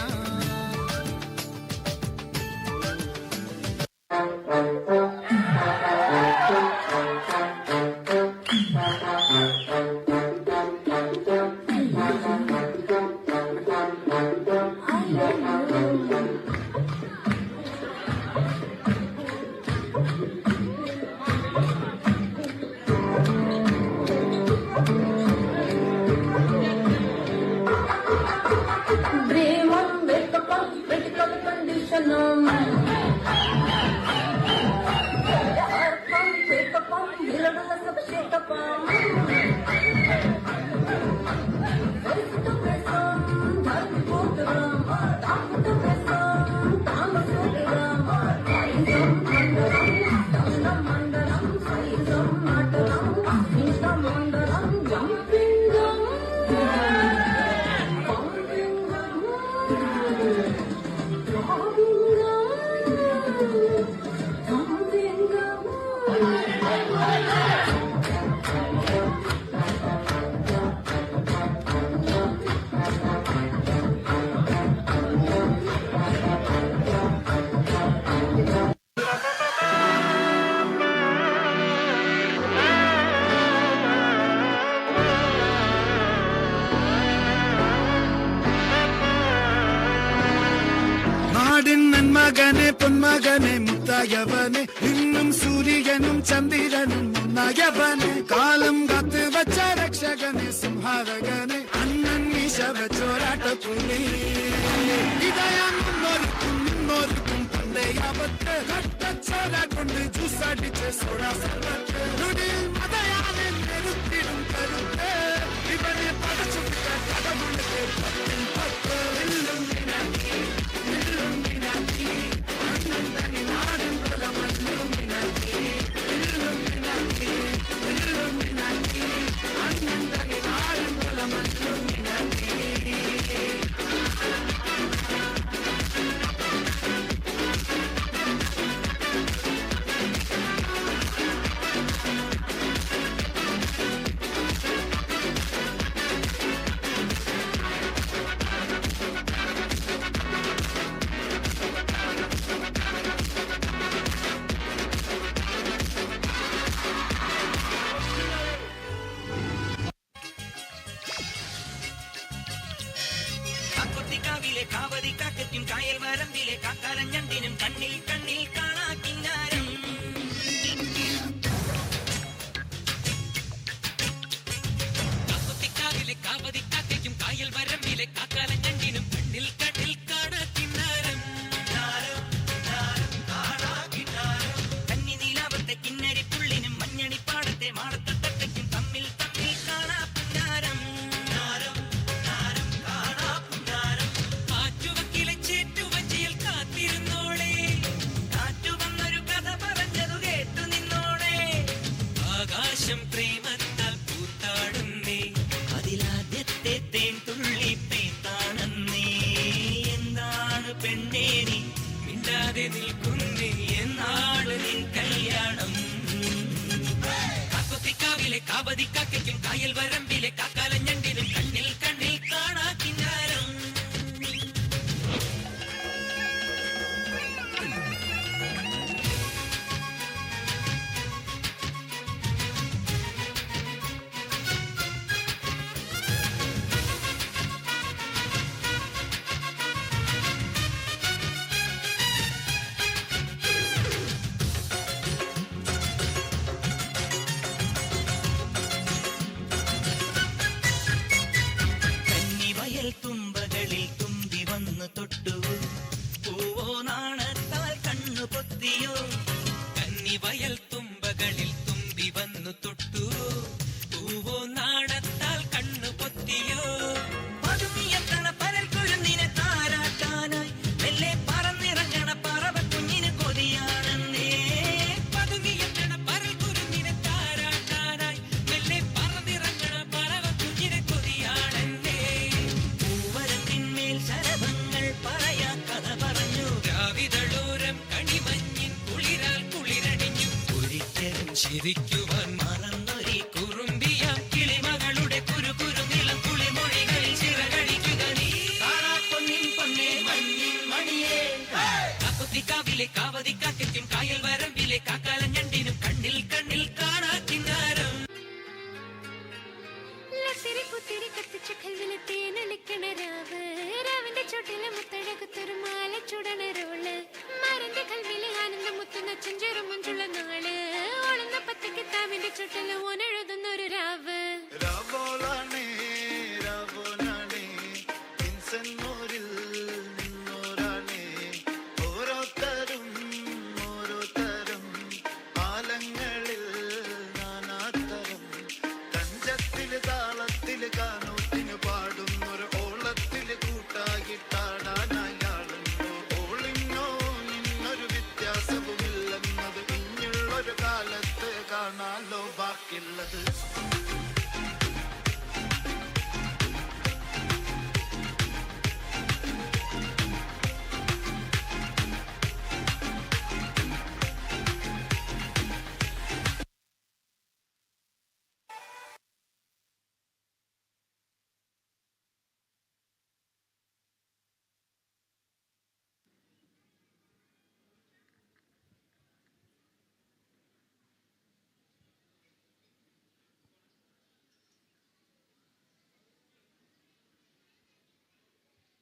മകനെ പൊന്മകനെ മുത്തായവനെ, ഇന്നും സൂര്യനും ചന്ദ്രനും ഒന്നായവനെ, കാലം കാത്ത് വച്ച രക്ഷകനെ സംഹാരകനെ, അണ്ണൻ മീശ വെച്ചോരാട്ടപ്പുള്ളി. ഇതയാൻ മുന്നോർക്കും പണ്ടയാവത്ത് കട്ടച്ചോര കൊണ്ട് ജ്യൂസടിച്ച് സോഡാ സർവത്ത് മതയാനെ നെരുത്തിടും കരുത്ത്, ഇവനെ പടച്ചു കടമുണ്ട് പത്ത് എല്ലും കാവിലെ കാവതി കാക്കറ്റും കായൽ വരമ്പിലെ കാക്കാലം ഞണ്ടിനും കണ്ണിൽ കണ്ണിൽ കാണാ കിന്നാരം. കാക്കുത്തിക്കാവിലെ കാവതി കാക്കറ്റും കായൽ വരമ്പിലെ കാക്കാലം ഞണ്ടിനും കണ്ണിൽ കണ്ണിൽ കാണാ കിന്നാരം. കന്നി നീലാവത്തെ കിന്നരി പുള്ളിനും മഞ്ഞണി പാടത്തെ മാടത്തട്ടയ്ക്കും തമ്മിൽ തമ്മിൽ കാണാ പുന്നാരം. കാറ്റുവക്കിലെ ചേറ്റുവഞ്ചിയിൽ കാത്തിരുന്നോളെ, കാറ്റു വന്നൊരു കഥ പറഞ്ഞതു കേട്ടു നിന്നോളെ. ആകാശം പ്രേമത്താൽ പൂത്താടുന്നേ, അതിലാദ്യത്തെ തേൻ തുള്ളി പേത്താണെന്നേ. എന്താണ് പെണ്ണേ നീ മിണ്ടാതെ നിൽക്കുന്നേ, എന്നാണ് നിൻ കല്യാണം. കാക്കുത്തിക്കാവിലെ കാവതി കാക്കയ്ക്കും കായൽ വരമ്പിലെ കാക്കാലം ഞണ്ടിനും കണ്ണിൽ കണ്ണിൽ കാണാ കിന്നാരം. കന്നിവയൽ തുമ്പകളിൽ തുമ്പി വന്നു തൊട്ടു, പൂവോ നാണത്താൽ കണ്ണു പൊത്തിയോ. കന്നിവയൽ തുമ്പകളിൽ തുമ്പി വന്നു തൊട്ടു, പൂവോ നാണത്താൽ കണ്ണു പൊത്തിയോ. പതുങ്ങിയെത്തണ പരൽ കുരുന്നിനെ താരാട്ടാനായി മെല്ലെ പറന്നിറങ്ങണ പറവ കുഞ്ഞിന് കൊതിയാണെന്നേ. പതുങ്ങിയെത്തണ പരൽ കുരുന്നിനെ താരാട്ടാനായി മെല്ലെ പറന്നിറങ്ങണ പറവ കുഞ്ഞിന് കൊതിയാണെന്നേ. പൂവരത്തിന്മേൽ ശരഭങ്ങൾ പറയാ കഥ പറഞ്ഞു, രാവിതളോരം കണിമഞ്ഞിൻ കുളിരാൽ കുളിരണിഞ്ഞു. ഒരിക്കലും ചിരിക്കുവാൻ മറന്നൊരി കുറുമ്പിയാം കിളിമകളുടെ കുരുകുരുനിളം കുളിമൊഴികളിൽ ചിറകടിക്കുക നീ. കാണാപ്പൊന്നിൻ പൊന്നേ മഞ്ഞിൻ മണിയേ. കാക്കുത്തിക്കാവിലെ കാവതി കാക്കയ്ക്കും കായൽ വരമ്പിലെ കാക്കാലം ഞണ്ടിനും കണ്ണിൽ കണ്ണിൽ കാണാ കിന്നാരം. കുത്തിരി കത്തിച്ച കൽവിലെ തേനൊലിക്കണ രാവ്, രാവിന്റെ ചോട്ടിലെ മുത്തഴകുത്തൊരു മാല ചുടണ റോള്, മരന്റെ കൽവിലെ ആനന്ദം മുത്തുന്ന ചെഞ്ചേറും മുഞ്ചുള്ള നാള്, ഓളുന്ന പത്തക്ക് താവിന്റെ ചുട്ടില് ഓനെഴുതുന്നൊരു രാവ്. രാവോളാണേ രാവോനാണേ ഇൻസന്നൂരിൽ നിന്നോരാണേ. ഓരോരുത്തരും ഓരോരുത്തരും ആലങ്ങളിൽ നാനാത്തരം. തഞ്ചത്തില് താളത്തില് കാനൂത്തിന് പാടുന്നൊരു ഓളത്തില് കൂട്ടാകിട്ടാടാനായാളുണ്ടോ. ഓളിന്നോ നിന്നൊരു വ്യത്യാസവുമില്ലെന്നത് ഇനിയുള്ളൊരു കാലത്ത് കാണാലോ ബാക്കിയുള്ളത്.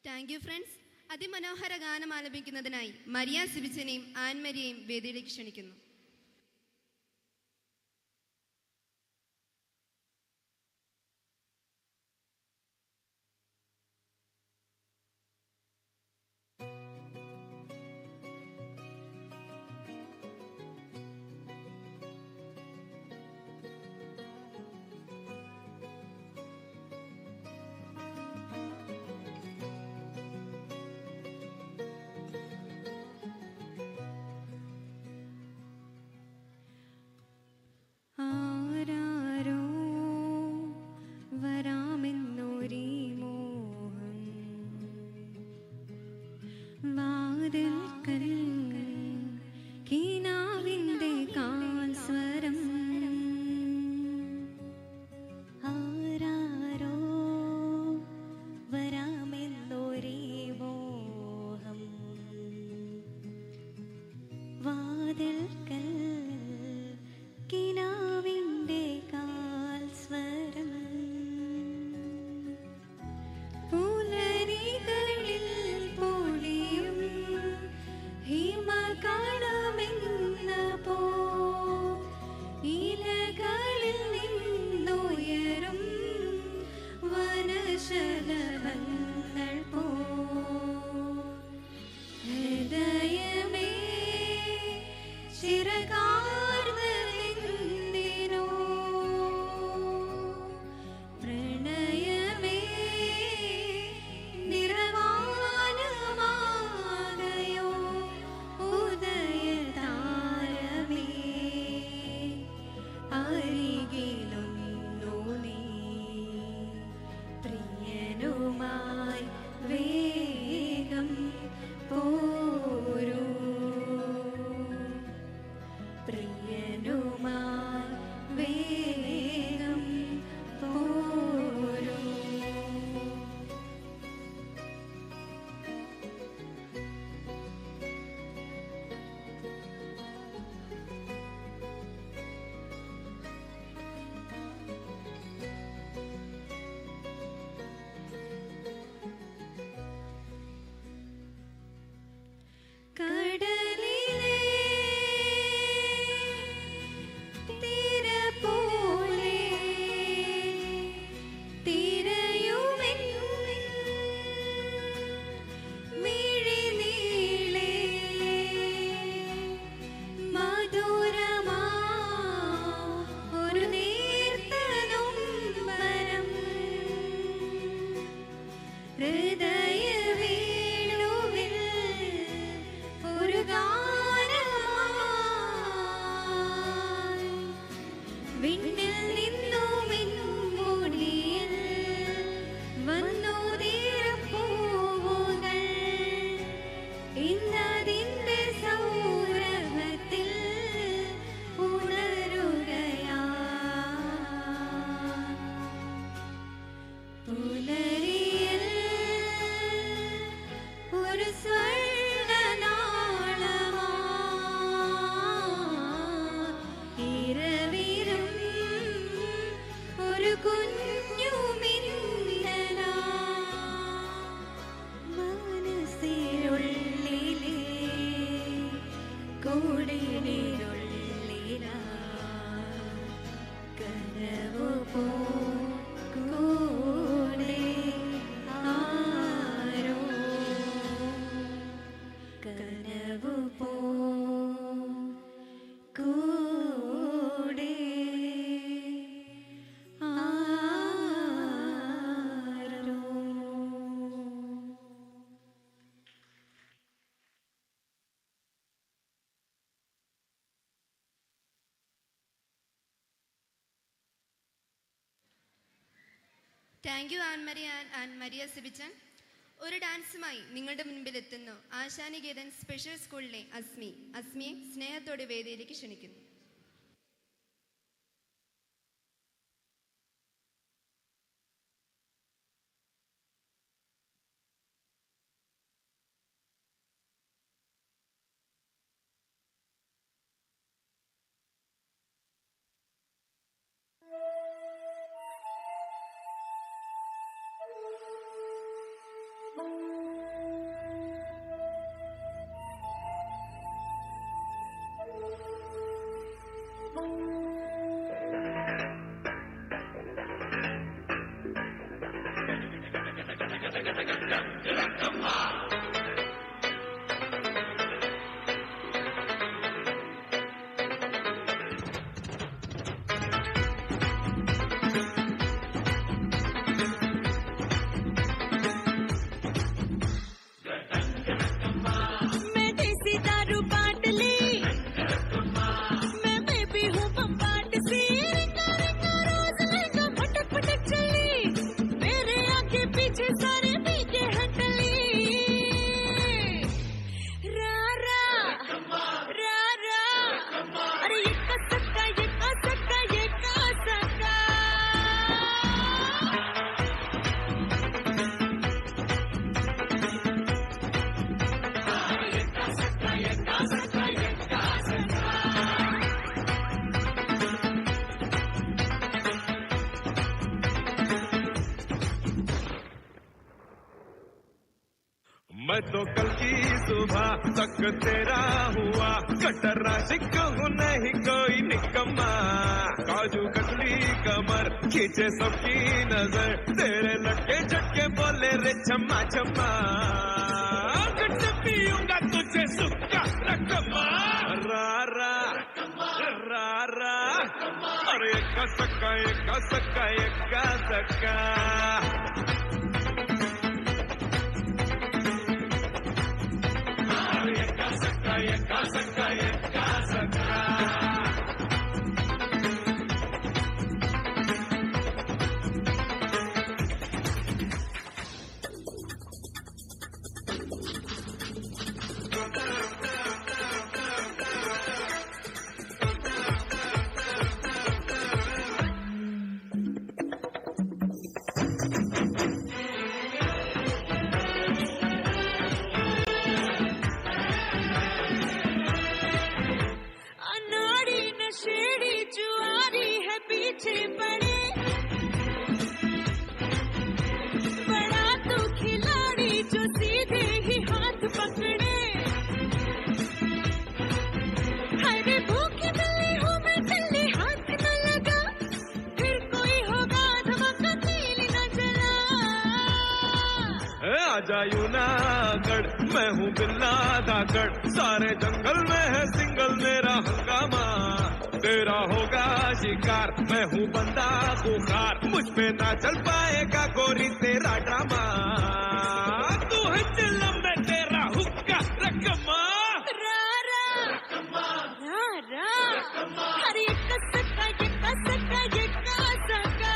Thank you friends. അതിമനോഹര ഗാനം ആലപിക്കുന്നതിനായി മരിയ സിബിച്ചനെയും ആൻമരിയെയും വേദിയിലേക്ക് ക്ഷണിക്കുന്നു. പുലരികളിൽ ഹൃദയ വേണുവിൽ ഒരു ഗാനമായി വിണ്ണിൽ നിന്നു മിന്നുമുടിയിൽ വന്നു തീരപ്പൂവുകൾ ഇന്നതിന്റെ സൗരഭത്തിൽ ഉണരുകയാ പുലരിയിൽ ഒരു സ്വർണ്ണനാളമായി ഇരവിലും ഒരു കുഞ്ഞു മിന്നലാ മനസ്സിനുള്ളിലെ കൂടിനുള്ളിലാ കനവു പോ കൂടെ ആരോ കനവു പോ കൂടെ ആരോ. Thank you and Maria Sibichan. ഒരു ഡാൻസുമായി നിങ്ങളുടെ മുൻപിൽ എത്തുന്നു ആശാനികേതൻ സ്പെഷ്യൽ സ്കൂളിലെ അസ്മിയെ സ്നേഹത്തോടെ വേദിയിലേക്ക് ക്ഷണിക്കുന്നു. मैं तो कल की सुबह तक तेरा हुआ कटर राशिक हूँ नहीं कोई निकम्मा काजू कतली कमर खींचे सबकी नजर तेरे लटके झटके बोले रे छम्मा छम्मा कट पीऊंगा तुझे सुक्का रकमा रा रा रा रा अरे एका सक्का एका सक्का एका सक्का जूनागढ़ मैं हूँ बिल्ला धाकड़ सारे जंगल में है सिंगल मेरा हंगामा तेरा होगा शिकार, मैं हूँ बंदा बुखार, मुझ पे ना चल पाएगा गोरी तेरा ड्रामा, तू है दिल में तेरा हुक्का रकमा अरे कसका ये कसका ये कसका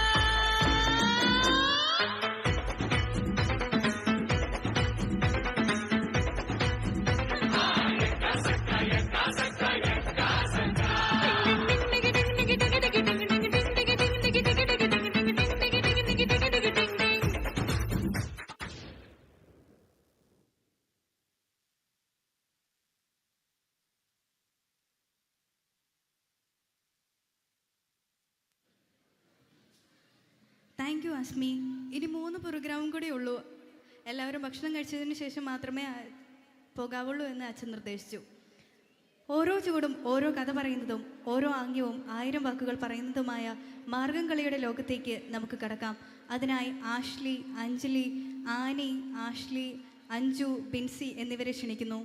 താങ്ക് യു അസ്മി. ഇനി 3 പ്രോഗ്രാമും കൂടെ ഉള്ളൂ. എല്ലാവരും ഭക്ഷണം കഴിച്ചതിന് ശേഷം മാത്രമേ പോകാവുള്ളൂ എന്ന് അച്ഛൻ നിർദ്ദേശിച്ചു. ഓരോ ചുവടും ഓരോ കഥ പറയുന്നതും ഓരോ ആംഗ്യവും 1000 വാക്കുകൾ പറയുന്നതുമായ മാർഗം കളിയുടെ ലോകത്തേക്ക് നമുക്ക് കടക്കാം. അതിനായി Ashley, Anjali, Annie, Ashley, Anju, Binsy എന്നിവരെ ക്ഷണിക്കുന്നു.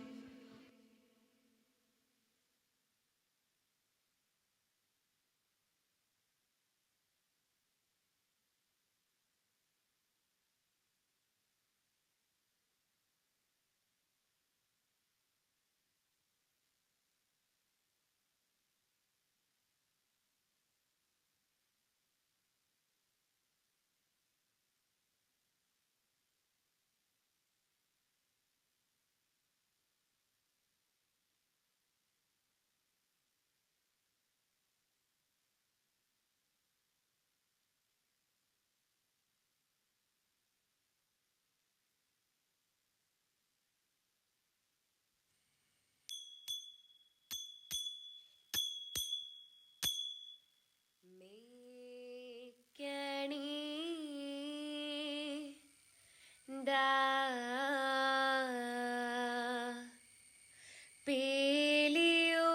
പേലിയോ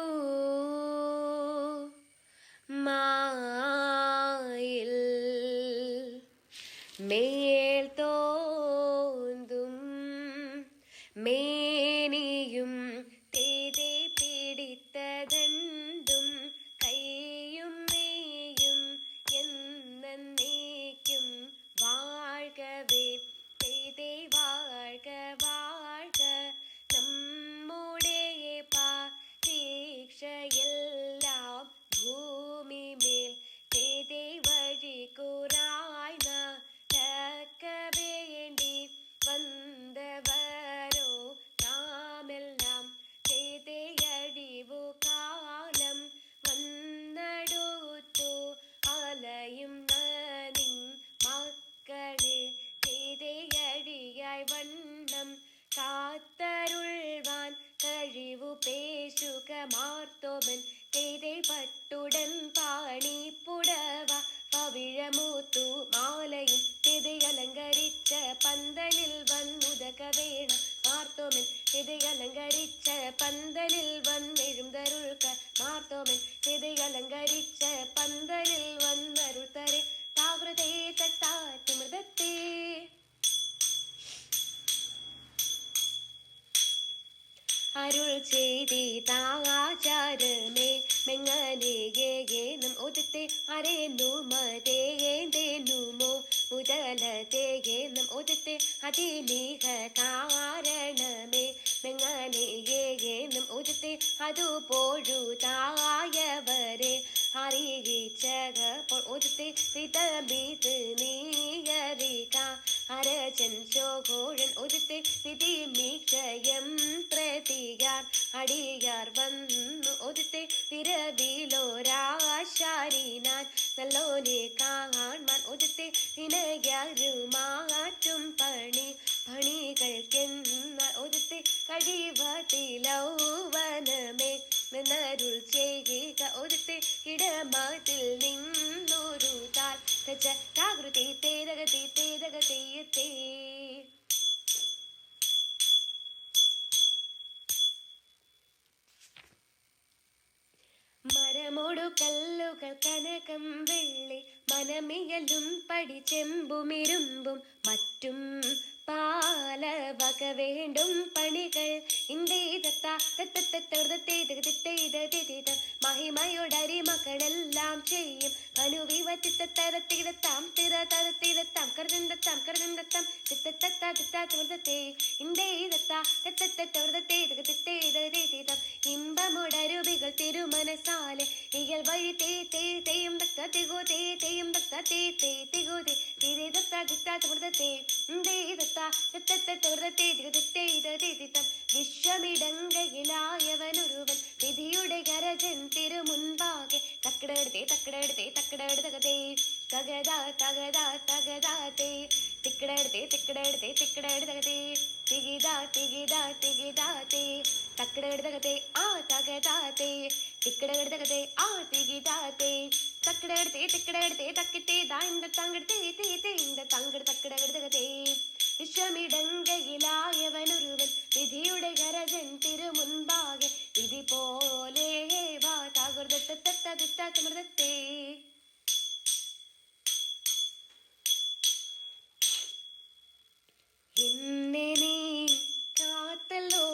മായിൽ മേൽ തോന്തും മേനിയും തേതെ പിടിത്തതണ്ടും കൈയും മേയും എന്നേക്കും വാഴ്കവേ തേതെ വാഴ്ക വാഴ്ക നമ്മുടെ പരീക്ഷയെല്ലാം ഭൂമിമേൽ തേതെ വഴി കൂറായി നടക്ക വേണ്ടി വന്നവരോ നാമെല്ലാം തേതെ അഴിവു കാലം വന്നടുത്തു അലയും നിൻ മക്കളെ തേതെ അഴിയായി വണ്ണം കാത്തരുൾവാൻ കഴിവു പേശുക മാർത്തോമൻ തേതെ പട്ടുടൻ പാണി പുടവ പവിഴമൂത്തു മാലയും തേതെ അലങ്കരിച്ച പന്തലിൽ വന്നുതക വേണം മാർത്തോമൻ തേതെ അലങ്കരിച്ച പന്തലിൽ വന്നെഴുന്തരുൾക്ക മാർത്തോമൻ തേതെ അലങ്കരിച്ച പന്തലിൽ വന്നരുൾത്തരെ താവൃതേ തട്ടാറ്റി മൃതത്തെ അരുൾ ചെയ്താചാരമേ മെങ്ങനേയേനും ഒതുത്തെ അരേന്നു മതേന്തേനുമോ മുതലതേയേനും ഒതുത്തെ അതിനീഹ കാരണമേ മെങ്ങനേയേനും ഒതുത്തെ അതുപോഴുതായവരെ അറിയിച്ചപ്പോൾ ഒതുത്തെ വിതമീത് നീയറിക അരജൻ ശോഘോഴൻ ഒതുത്തെ വിധി മീക്ഷയം പ്രതിയാർ അടിയാർ വന്നു ഒതുത്തെ പിറവിലോരാശാരിനാൻ നല്ലോനെ കാണാൻ ഒതുത്തെ വിനയാരുമാറ്റും പണികൾക്കെന്ന ഒതുത്തെ കഴിവതിലൗവനമേ എന്നരുൾ ചെയ്യുക ഒതുത്തെ ഇടമതിൽ നിന്നൊരു താൽ ജാഗൃതി തേതകതി തേതകതീയത്തേ മരമോടു കല്ലുകൾ കനകം വെള്ളി മനമിയലും പടി ചെമ്പുമിരുമ്പും മറ്റും പാലവ வக வேண்டும் பணிகள் இந்த மகிமையோடறி மக்களெல்லாம் செய்யும் மனுவிவத்தித்தரத்திரத்தாம் திரதரத்திரத்தாம் கருதந்தத்தாம் கருதந்தத்தாம் தித்தத்தத்தா தித்தா துவர்தத்தே இந்த தித்தத்தத்தவர்தத்தே இன்பமுடருபிகள் திருமனசாலே இயல் வழி தேயும் தக்க திகோ தேயும் தக்க திகோ திரே தத்தா தித்தா துவர்தத்தே இந்த വിശ്വമിടങ്കയിലായവനൊരുവൻ വിധിയുടെ കരജൻ തിരുമുൻപാകെ തക്കടത്തെ തക്കടത്തെ തക്കടത്തെ തകതാ തകതാ തകതാത്തെ തിക്കടത്തെ തിക്കടത്തെ തിക്കടത്തെ തികിതാ തികിതാ തികിതാത്തെ തക്കടത്തെ ആ തകതാത്തെ തിക്കടത്തെ ആ തികിതാത്തെ തക്കടത്തെ തിക്കടത്തെ തക്കിത്തെ ദായിന്ത തങ്കടത്തെ തേന്റെ തങ്കട തക്കടത്തെ വിശ്വമിടങ്കയിലായവനൊരുവൻ വിധിയുടെ കരജൻ തിരുമുൻപാകെ വിധി പോലെ വാ താകുർദത്തമൃതത്തെ എന്നെ നീ കാത്തല്ലോ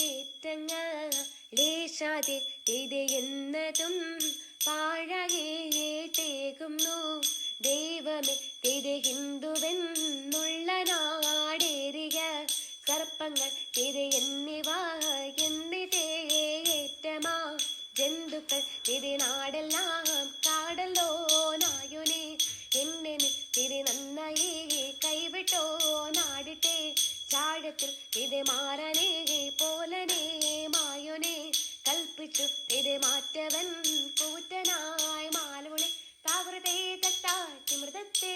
ഏറ്റങ്ങളേശാതെ ഇത് എന്നതും പാഴകേട്ടേകുന്നു ദൈവമേ ഇത് ഹിന്ദുവെന്നുള്ള നാടേറിയ സർപ്പങ്ങൾ ഇത് എന്നിവ എന്നിതേറ്റമാ ജന്തുക്കൾ ഇത് നാടെല്ലാം കാടല്ലോ നായുനെ എന്നെ ഇത് നന്നായി കൈവിട്ടോ നാടിട്ടെ ചാഴത്തിൽ ഇത് മാറനേ പോലനേ മായുനെ കൽപ്പിച്ചു ഇത് മാറ്റവൻ കൂറ്റനായി മാലുണി താവൃതേ തട്ടാറ്റി മൃതത്തെ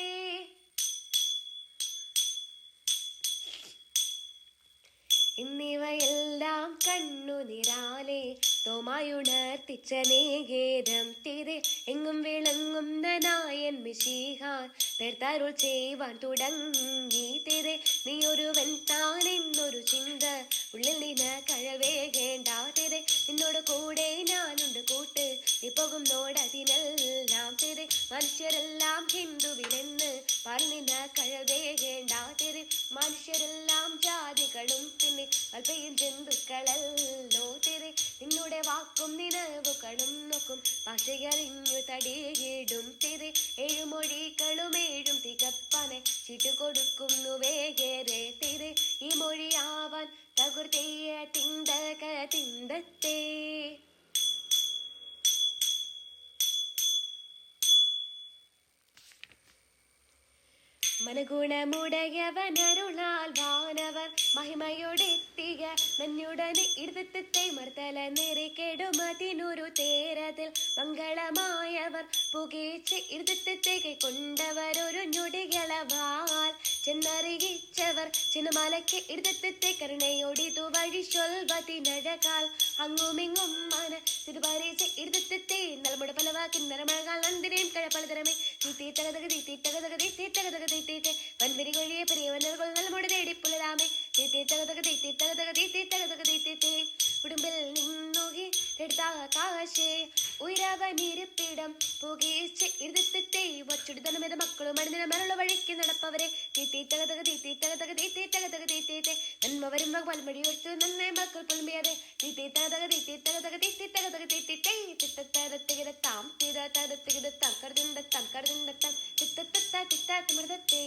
എന്നിവയെല്ലാം കണ്ണുനിരാലെ തോമായുണർത്തിച്ച നേഗേദം തിരെ എങ്ങും വിളങ്ങുന്ന നായൻ മിശിഹാൻ പേർത്തരുൾ ചെയ്യുവാൻ തുടങ്ങി തിരെ നീ ഒരുവൻ താൻ എന്നൊരു ചിന്ത ഉള്ളിൽ നിന്ന് കഴവേകേണ്ട തിരെ നിന്നോട് കൂടെ ഞാനുണ്ട് കൂട്ട് നീ പോകുന്നോടതിനെല്ലാം തിരെ മനുഷ്യരെല്ലാം ഹിന്ദുവിലെന്ന് പറഞ്ഞിന് കഴവേകേണ്ട തിരെ മനുഷ്യരെല്ലാം ജാതികളും പിന്നെ അല്പയും ജന്തുക്കളല്ലോ തിരെ നിന്നുടെ വാക്കും നിലവുകളും നോക്കും ഭാഷയറിഞ്ഞു തടിയിടും തിരെ ഏഴുമൊഴികളും ഏഴും തികപ്പനെ ചിട്ടുകൊടുക്കുന്നു വേഗേറെ തിരെ ഈ മൊഴിയാവാൻ തകുർത്തേയ തിന്തക തിന്തത്തെ മനഗുണമുടയവനരുളാൽ വാനവർ മഹിമയോടെത്തിയ നന്നുടനെ ഇടത്തെ മർത്തല നിറയ്ക്കെടുമതിനൊരു തേരതിൽ മംഗളമായവർ പുകേച്ച് ഇടത്തെ കൊണ്ടവരൊരു ഞൊടികളവാൽ ചെന്നറിയിച്ചവർ ചിന്നമലയ്ക്ക് ഇടത്തെ കരുണയോടിതു വഴി ചൊൽവതിനഴകാൽ അങ്ങുമിങ്ങും മന തിരുപറിച്ച് ഇടത്തെ നൽമുട പലവാക്കിൻ നിറമഴകാൽ നന്ദിനേം കഴപ്പലതരമേ തീ തകതക തീ തകതക തീ തകതക തീ വൻവരി കൊഴിയെ പെരിയവനർകൾ നൽമുട തേടി പുലരാമേ തീ തകതക തീ തകതക തീ തകതക തീ ഉടുമ്പിൽ നിന്നുകി എടുത്താകാശേ ഉയരവനിരിപ്പിടം പുകയിച്ച് ഇരുത്തത്തെ വച്ചുടുതനമേത മക്കളും അണിനില മരുള്ള വഴിക്ക് നടപ്പവരെ തീ തകതക തീ തകതക തീ തകതക തീ നന്മ വരുമ്പ പൽമടി വെച്ചു നന്നായി മക്കൾ പുൽമിയതെ തീ തകതക തീ തകതക തീ തകതക തീ തിത്തരത്തികിടത്താം തിരതരത്തികിടത്താം കരുതിണ്ടത്താം കരുതിണ്ടത്താം തിത്തത്ത തിത്താത്തി മൃതത്തെ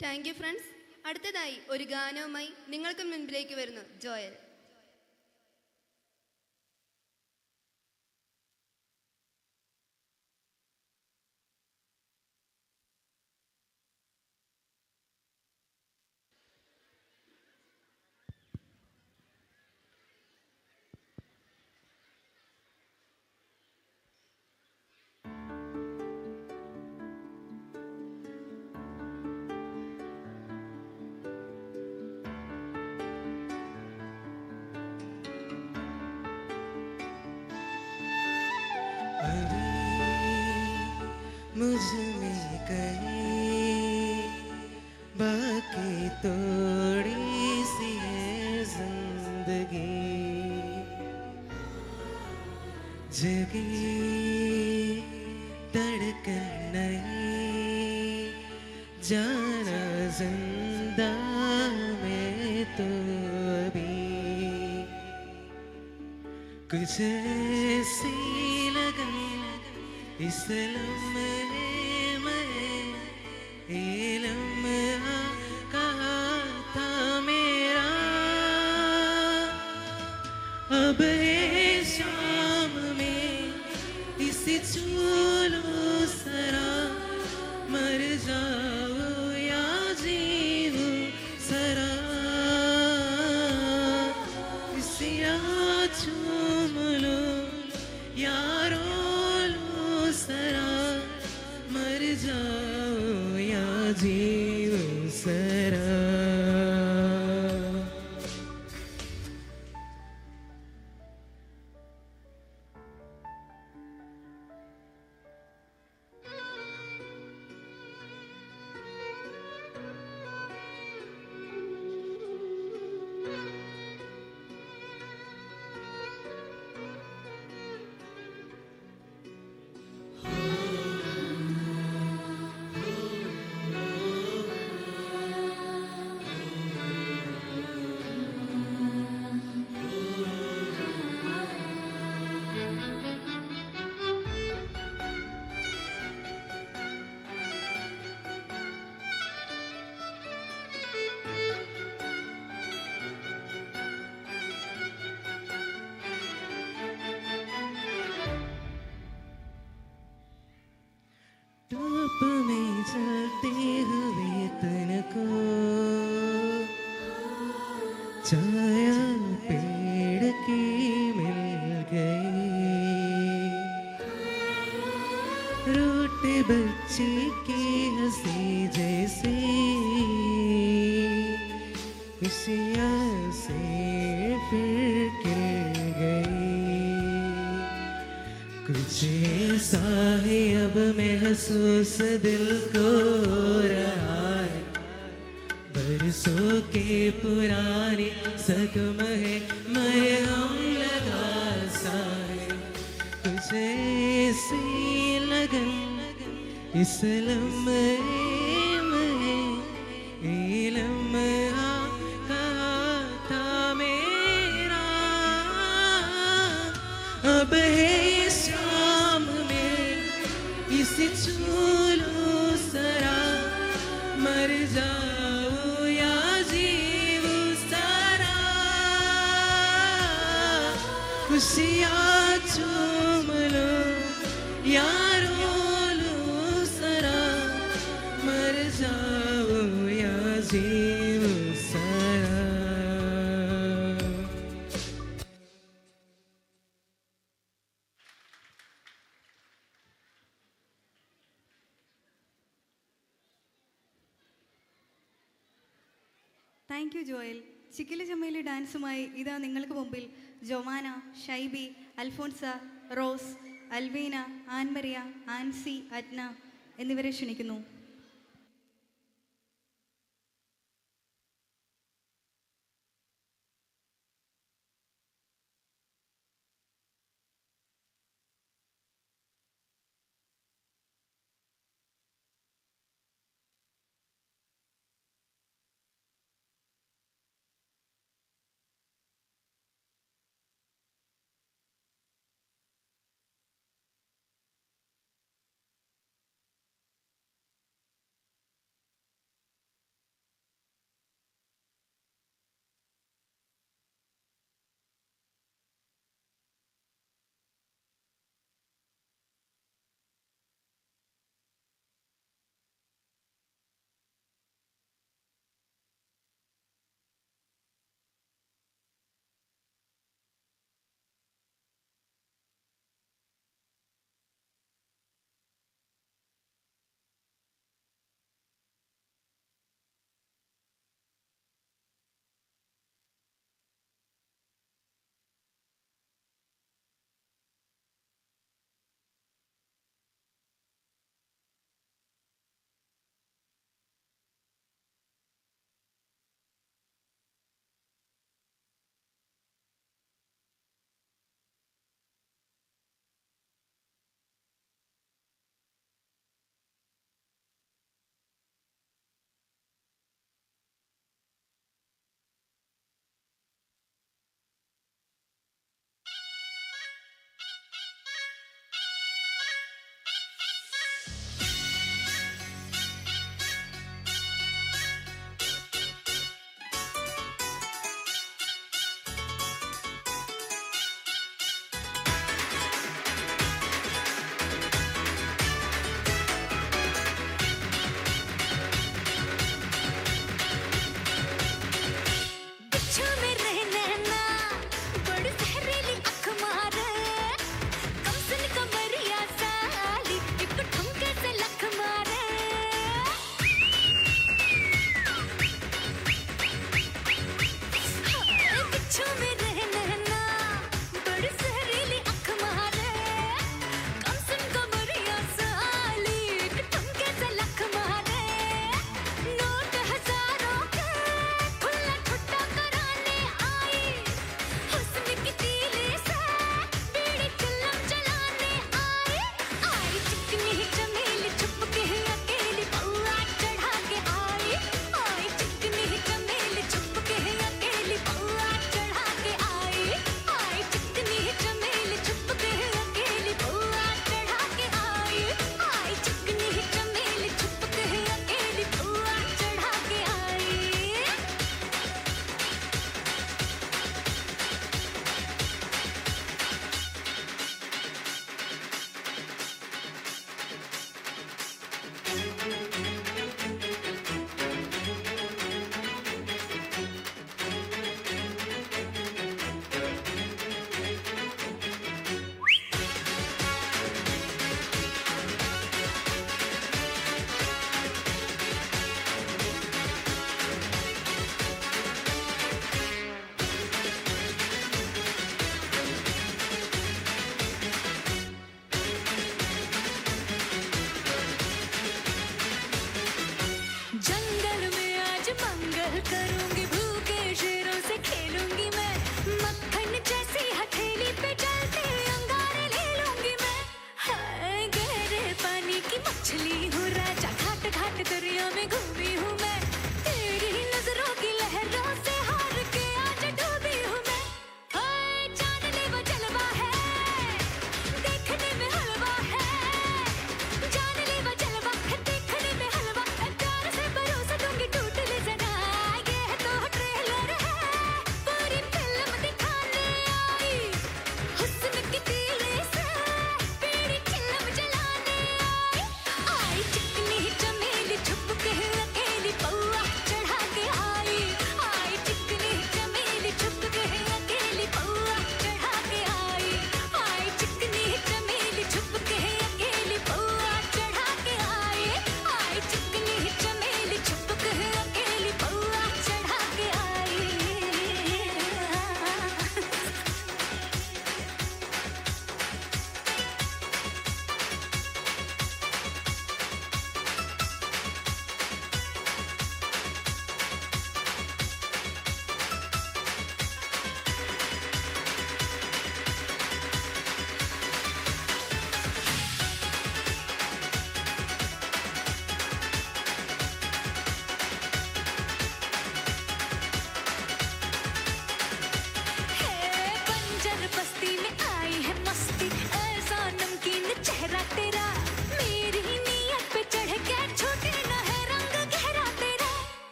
താങ്ക് യു ഫ്രണ്ട്സ്. അടുത്തതായി ഒരു ഗാനവുമായി നിങ്ങൾക്ക് മുൻപിലേക്ക് വരുന്നു ജോയൽ. मुझ में कहीं बाकी थोड़ी सी है जिंदगी जगी धड़कन नहीं जाना जिंदा में तो अभी कुछ ऐसी लगन इस लम्हे में ये लम्हा कहाँ था मेरा अब है शाम में इसी चूलो सरा मर जाओ या जीवो सरा इसी चूम लो यारो लो सरा मर जाओ या जीवो सरा टॉप में चलते हुए तन को छाया पेड़ की मिल गई रोटे बच्चे की हंसी जैसे खुशियाँ से फिर गिर गई कुछ ऐसा है अब महसूस दिल को रहा है बरसों के पुराने जख्म है मरहम लगा सा है कुछ ऐसी लगन इस लम्हे में ये लम्हा कहाँ था मेरा अब है शाम में इसी चूलो सरा मर जाओ या जीवो सारा खुशियाँ चूम लो यारो लो सरा मर जाओ या जीवो सारा താങ്ക് യു ജോയൽ. ചിക്കിലി ചമ്മയിലെ ഡാൻസുമായി ഇതാ നിങ്ങൾക്ക് മുമ്പിൽ ജൊമാന, ഷൈബി, അൽഫോൺസ, റോസ്, അൽവീന, ആൻമരിയ, ആൻസി, അദ്ന എന്നിവരെ ക്ഷണിക്കുന്നു.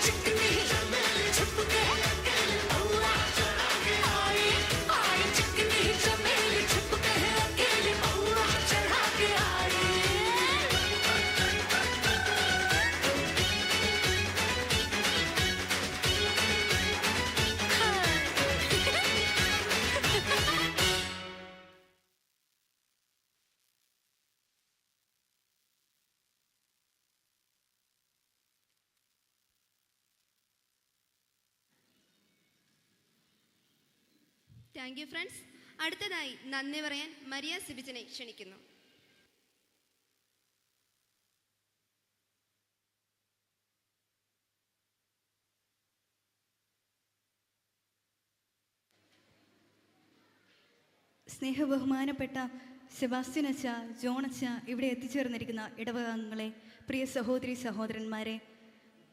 चिकनी चमेली छुप के अकेले पौआ चढ़ा के आई आई चिकनी चमेली छुप के अकेले पौआ चढ़ा के आई താങ്ക് യു ഫ്രണ്ട്സ്. അടുത്തതായി നന്ദി പറയാൻ മരിയ സിബിച്ചനെ ക്ഷണിക്കുന്നു. സ്നേഹബഹുമാനപ്പെട്ട സെബാസ്റ്റ്യൻ അച്ച, ജോൺ അച്ച, ഇവിടെ എത്തിച്ചേർന്നിരിക്കുന്ന ഇടവകാംഗങ്ങളെ, പ്രിയ സഹോദരി സഹോദരന്മാരെ,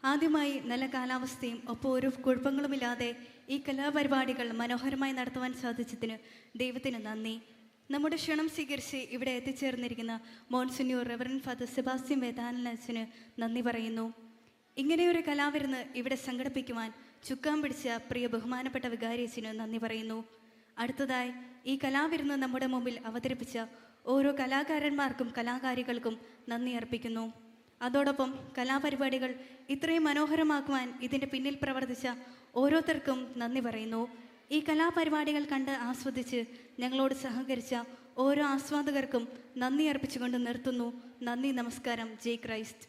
ആദ്യമായി നല്ല കാലാവസ്ഥയും ഒപ്പം ഒരു കുഴപ്പങ്ങളുമില്ലാതെ ഈ കലാപരിപാടികൾ മനോഹരമായി നടത്തുവാൻ സാധിച്ചതിന് ദൈവത്തിന് നന്ദി. നമ്മുടെ ക്ഷണം സ്വീകരിച്ച് ഇവിടെ എത്തിച്ചേർന്നിരിക്കുന്ന മോൺസിന്യൂർ റെവറൻ ഫാദർ സെബാസ്റ്റ്യൻ വേദാനൻ അച്ഛന് നന്ദി പറയുന്നു. ഇങ്ങനെയൊരു കലാവിരുന്ന് ഇവിടെ സംഘടിപ്പിക്കുവാൻ ചുക്കാൻ പിടിച്ച പ്രിയ ബഹുമാനപ്പെട്ട വികാരി അച്ഛന് നന്ദി പറയുന്നു. അടുത്തതായി ഈ കലാവിരുന്ന് നമ്മുടെ മുമ്പിൽ അവതരിപ്പിച്ച ഓരോ കലാകാരന്മാർക്കും കലാകാരികൾക്കും നന്ദി അർപ്പിക്കുന്നു. അതോടൊപ്പം കലാപരിപാടികൾ ഇത്രയും മനോഹരമാക്കുവാൻ ഇതിൻ്റെ പിന്നിൽ പ്രവർത്തിച്ച ഓരോരുത്തർക്കും നന്ദി പറയുന്നു. ഈ കലാപരിപാടികൾ കണ്ട് ആസ്വദിച്ച് ഞങ്ങളോട് സഹകരിച്ച ഓരോ ആസ്വാദകർക്കും നന്ദി അർപ്പിച്ചുകൊണ്ട് നിർത്തുന്നു. നന്ദി, നമസ്കാരം. ജയ് ക്രൈസ്റ്റ്.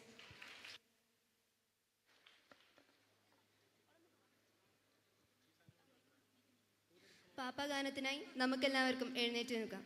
പാപ്പാഗാനത്തിനായി നമുക്കെല്ലാവർക്കും എഴുന്നേറ്റ് നിൽക്കാം.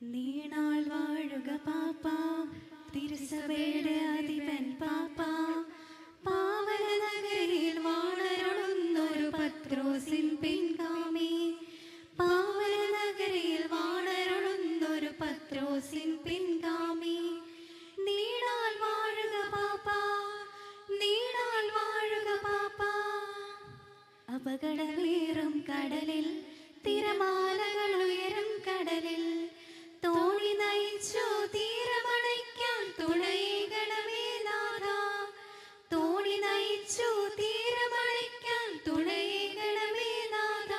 നീണാൾ വാഴുക പാപ്പ, തിരുസഭയുടെ അധിപൻ പാപ്പ, പാവന നഗരിയിൽ വാണരുളുന്നൊരു പത്രോസിൻ പിൻഗാമി, പാവന നഗരിയിൽ വാണരുളുന്നൊരു പത്രോസിൻ പിൻഗാമി. നീണാൾ വാഴുക പാപ്പ, നീണാൾ വാഴുക പാപ്പ. അപകടമേറും കടലിൽ, തിരമാലകൾ ഉയരും കടലിൽ, തോണി നയിച്ചു തീരമണയ്ക്കാൻ തുണയേകണമേ നാഥ, തോണി നയിച്ചു തീരമണയ്ക്കാൻ തുണയേകണമേ നാഥ.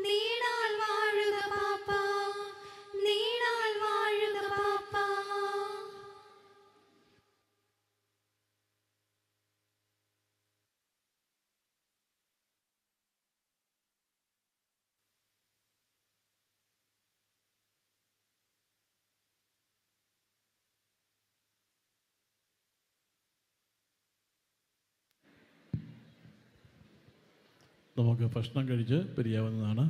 നീണാൾ വാഴുക പാപ്പ, നീണാൾ വാഴുക പാപ്പ. നമുക്ക് ഭക്ഷണം കഴിച്ച് പിരിയാവുന്നതാണ്.